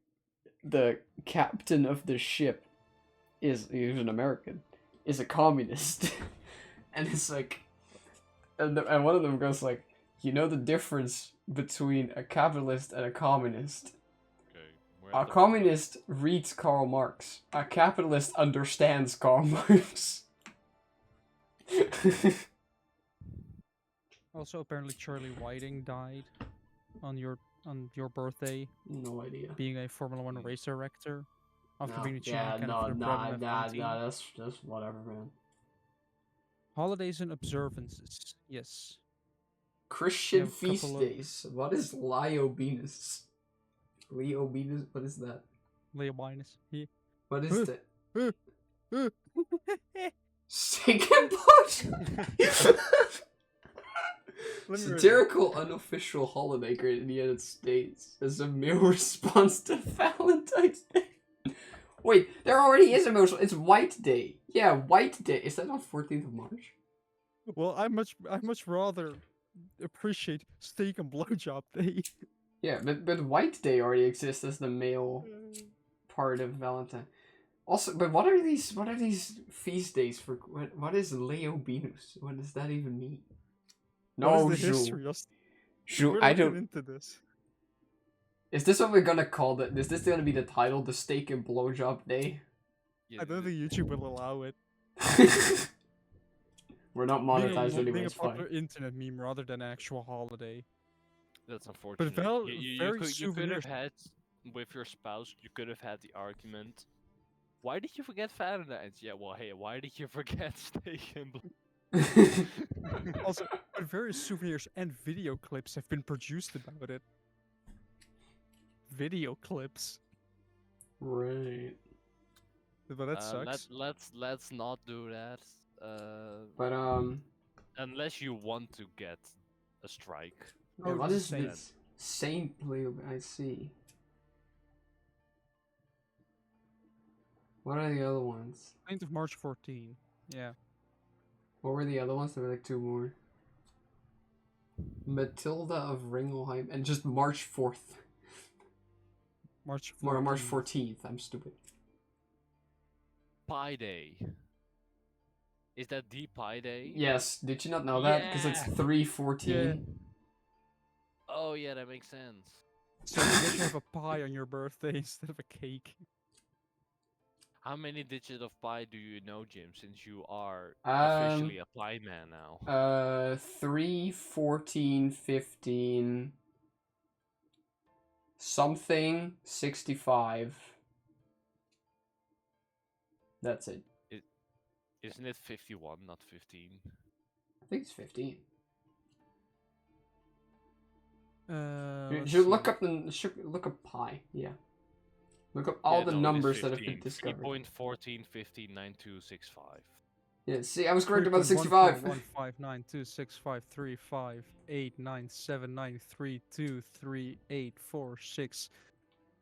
the captain of the ship he's an American, is a communist, and it's like, and one of them goes like, you know the difference between a capitalist and a communist. Okay. We're A at the communist reads Karl Marx. A capitalist understands Karl Marx. Also, apparently Charlie Whiting died on your birthday, No idea. being a Formula One race director after No, being the chief yeah, mechanic no, for the nah, Brabham nah, F1 team. nah, that's whatever, man. Holidays and observances. Yes. Christian have a feast couple of days. What is Leobenus? Leobenus? What is that? Leominus. Yeah. What is that? Let Steak and blood? me read it. Satirical unofficial holiday created in the United States as a meal response to Valentine's Day. Wait, there already is a meal. It's White Day. Yeah, White Day. Is that on 14th of March? Well, I much rather appreciate steak and blowjob day. Yeah, but White Day already exists as the male part of Valentine. Also, but what are these feast days for? What is Leobenus? What does that even mean? No, What is the Jules. history of? Jules, We're I looking don't. into this. Is this what we're gonna call it? Is this gonna be the title? The steak and blowjob day? Yeah, I don't think YouTube will allow it. We're not monetized Being anyway. a It's popular fine. internet meme rather than an actual holiday. That's unfortunate. Very You could have souvenirs. had with your spouse. You could have had the argument. Why did you forget Valentine's? Yeah, well, hey, why did you forget steak and Also, but various souvenirs and video clips have been produced about it. Video clips. Right. But that sucks. let's not do that. But Unless you want to get a strike. yeah, Oh, what it's is the same. this? Saint Leo. I see. What are the other ones? 9th of March 14. Yeah. What were the other ones? There were like two more. Matilda of Ringelheim and just March 4th. March 14th. More March 14th. I'm stupid. Pi Day. Is that the Pi Day? Yes. Did you not know that? Because it's Yeah. 3/14. Oh yeah, that makes sense. So I guess you have a pie on your birthday instead of a cake. How many digits of pi do you know, Jim? Since you are Um, officially a pi man now. 3, 14, 15, something, 65. That's it. Isn't it 51, not 15? I think it's 15. You Let's should see. look up pi. Yeah. Look up all Yeah, the no, it is numbers that have been 15. discovered. 3.14, 15, 9265. Yeah, see, I was correct about the 65.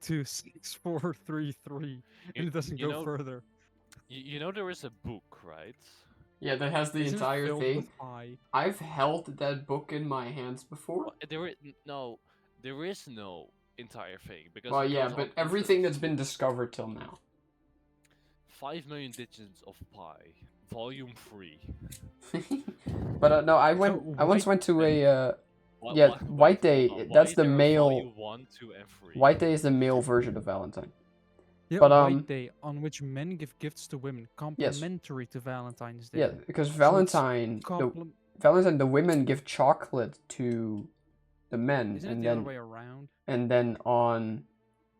1.15926535897932384626433, You, and it doesn't you go know, further. you know there is a book, right? Yeah, that has the Isn't it entire filled thing. with pi? I've held that book in my hands before. Well, no, there is no entire thing because Well, it yeah, goes but on everything infinite. that's been discovered till now. 5 million digits of pi, volume 3. But no, So I once white went to Wait, a yeah, wait, White hold on. Day. Why That's is the there a male. volume 1, 2, and 3? White Day is the male version of Valentine. Yeah, But White Day, on which men give gifts to women, yes, complementary to Valentine's yeah, Day. because So it's Valentine, the women give chocolate to the men, isn't it the other way around? and then on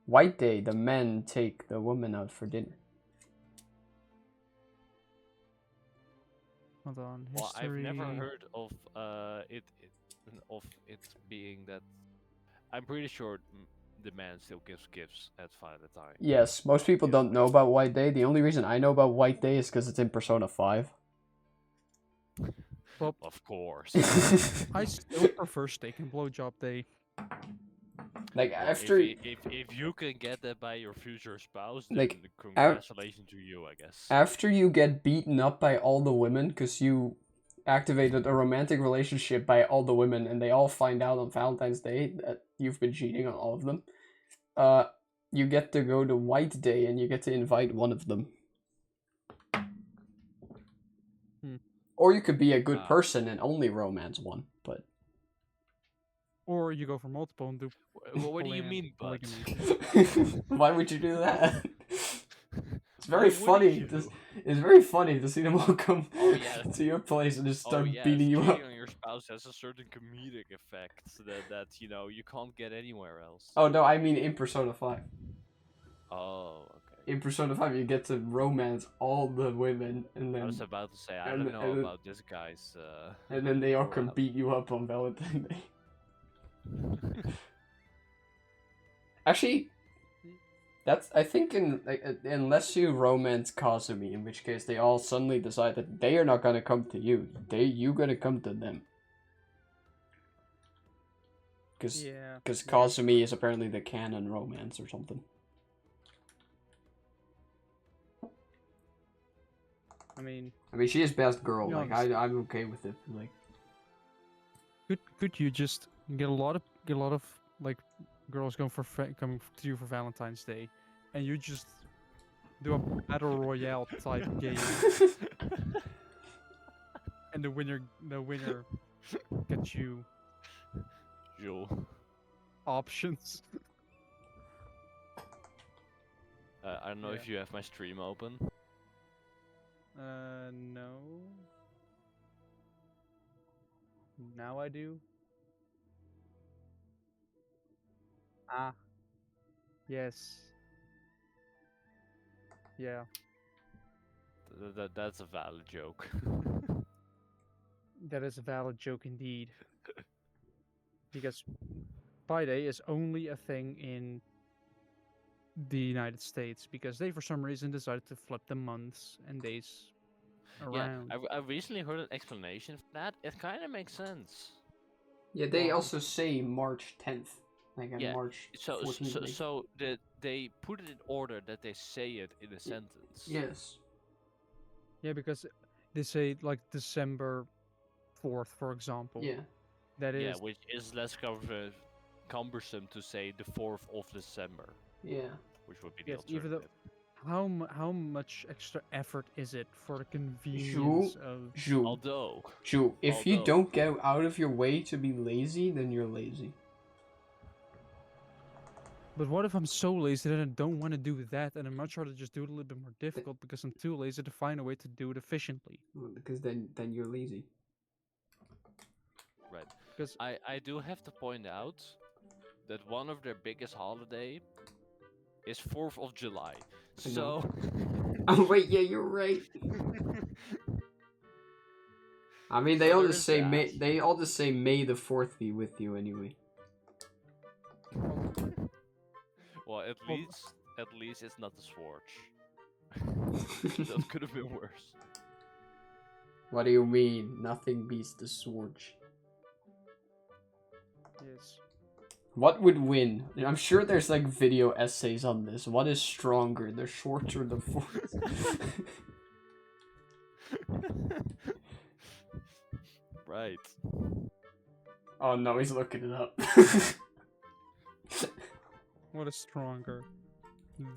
White Day, the men take the woman out for dinner. Hold on, Well, I've never history. heard of it being that. I'm pretty sure the man still gives gifts at Valentine. Yes, most people don't know about White Day. The only reason I know about White Day is because it's in Persona 5. Well, Of course. I still prefer steak and blowjob day. Like Well, after if you can get that by your future spouse, then like congratulations to you, I guess. after you get beaten up by all the women because you activated a romantic relationship by all the women and they all find out on Valentine's Day that you've been cheating on all of them, uh, you get to go to White Day and you get to invite one of them. Or you could be a good person and only romance one, but Or you go for multiple and do What do you mean, but? polygamy. why would you do that? It's Why very wouldn't funny. you? It's very funny to see them all come Oh yeah. to your place and just Oh start yes, beating you cheating up. on your spouse has a certain comedic effect that you can't get anywhere else. Oh no, I mean in Persona 5. Oh, okay. In Persona 5, you get to romance all the women, and I was then about to say I don't know about this guy's. and then they all moral can beat you up on Valentine's Day. Actually, that's I think unless you romance Kazumi, in which case they all suddenly decide that they are not gonna come to you. You gonna come to them. Because Yeah. Kazumi is apparently the canon romance or something. I mean, she is best girl. be Like honest. I'm okay with it. Like Could you just get a lot of like girls coming to you for Valentine's Day, and you just do a battle royale type game, and the winner gets you Jewel. options. I don't know Yeah. if you have my stream open. No. Now I do. Ah, yes. Yeah. That's a valid joke. That is a valid joke indeed. Because Pi Day is only a thing in the United States because they, for some reason, decided to flip the months and days Yeah, around. I recently heard an explanation for that. It kind of makes sense. yeah, they Why? also say March 10th, like on Yeah, March so 14th. so so that they put it in order that they say it in a sentence. Yes. Yeah, because they say like December 4th, for example. Yeah. That Yeah, is, which is less cumbersome to say the 4th of December, Yeah. which would be the yes, even though alternative. how much extra effort is it for the Zhu, convenience of Zhu, Although, Zhu. If you although, don't go out of your way to be lazy, then you're lazy. But what if I'm so lazy that I don't want to do that, and I'd much rather just do it a little bit more difficult because I'm too lazy to find a way to do it efficiently? Well, because then you're lazy. right. Because I do have to point out that one of their biggest holiday is 4th of July. I know. So Oh wait, yeah, you're right. I mean, they So all there just is say that. may. They all just say May the 4th be with you anyway. Well, at Well, least it's not the Swarch. That could have been worse. What do you mean? Nothing beats the Swarch. yes. What would win? I'm sure there's like video essays on this. What is stronger, the Schwartz or the Force? Right. Oh no, he's looking it up. What is stronger?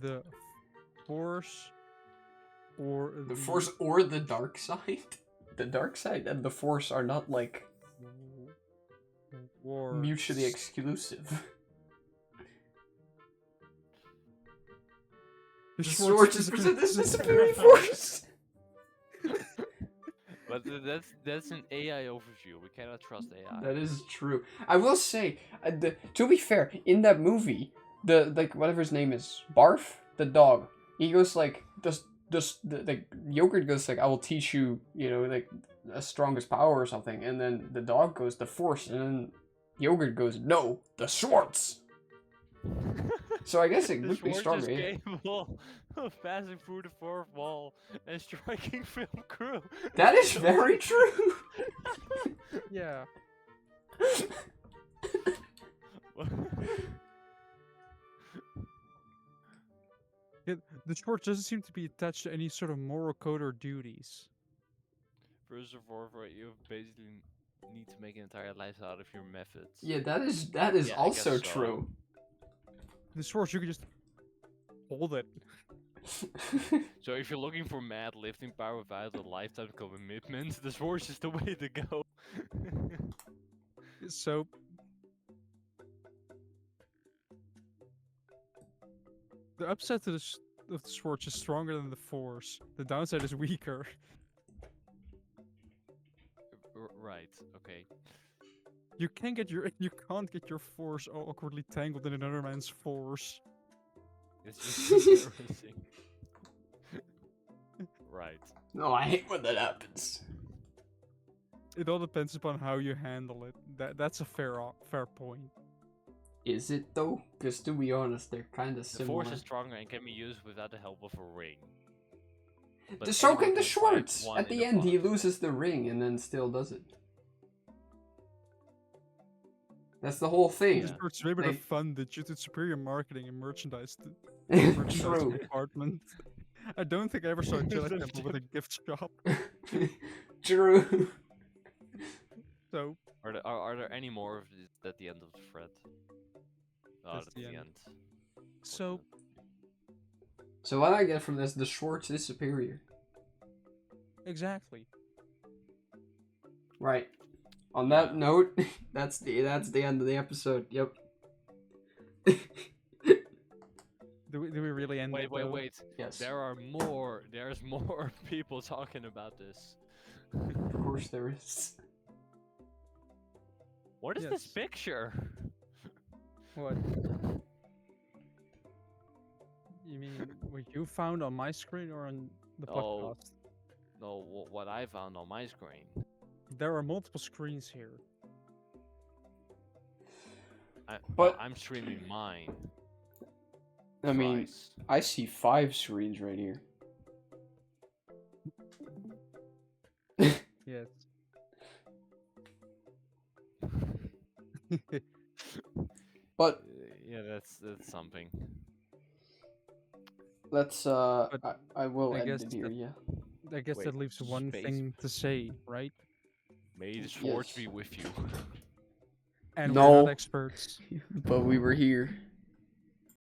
The Force or The Force or the dark side? The dark side and the Force are not like War. mutually exclusive. The The Schwartz Schwartz is is presented as the superior force. But that's an AI overview. We cannot trust AI. That is true. I will say, to be fair, in that movie, the like whatever his name is, Barf, the dog, he goes like the yogurt goes like, I will teach you, you know, like the strongest power or something, and then the dog goes the Force, and then yogurt goes no, the Schwartz. So I guess it The would be Schwartz is stronger. Yeah. capable of passing through the fourth wall and striking film crew. That is very true. Yeah. The Schwartz doesn't seem to be attached to any sort of moral code or duties. First of all, right, you basically need to make an entire life out of your methods. Yeah, that is Yeah, I guess also so. true. The Schwartz, you could just hold it. So if you're looking for mad lifting power without a lifetime commitment, the Swartz is the way to go. So the upside to of the Schwartz is stronger than the Force. The downside is weaker. Right. Okay. You can't get your Force awkwardly tangled in another man's Force. It's just embarrassing. Right. No, I hate when that happens. It all depends upon how you handle it. That's a fair point. Is it though? Because to be honest, they're kind of The similar. Force is stronger and can be used without the help of a ring. But The so can anyone the can fight Schwartz. one At in the a end, he fight. loses the ring and then still does it. That's the whole thing. The Yeah. Schwartz is able to They- fund it due to superior marketing and merchandise True. department. I don't think I ever saw a Jedi That's temple with a gift shop. True. So Are there any more of these at the end of the thread? Oh, That's that's the the end. end. So So what I get from this, the Schwartz is superior. exactly. Right. On that note, that's the end of the episode. Yep. Do we really end Wait, it? wait, though? wait. Yes. There's more people talking about this. Of course there is. What is this Yes. picture? What? You mean what you found on my screen or on the Oh. podcast? No, what I found on my screen. There are multiple screens here. But- I'm streaming mine. I mean, Twice. I see 5 screens right here. Yes. But Yeah, that's something. let's But I will I end guess it here. that- Yeah. I guess Wait, that leaves one space. thing to say, right? May the Schwartz Yes. be with you. And we're No. not experts. But we were here.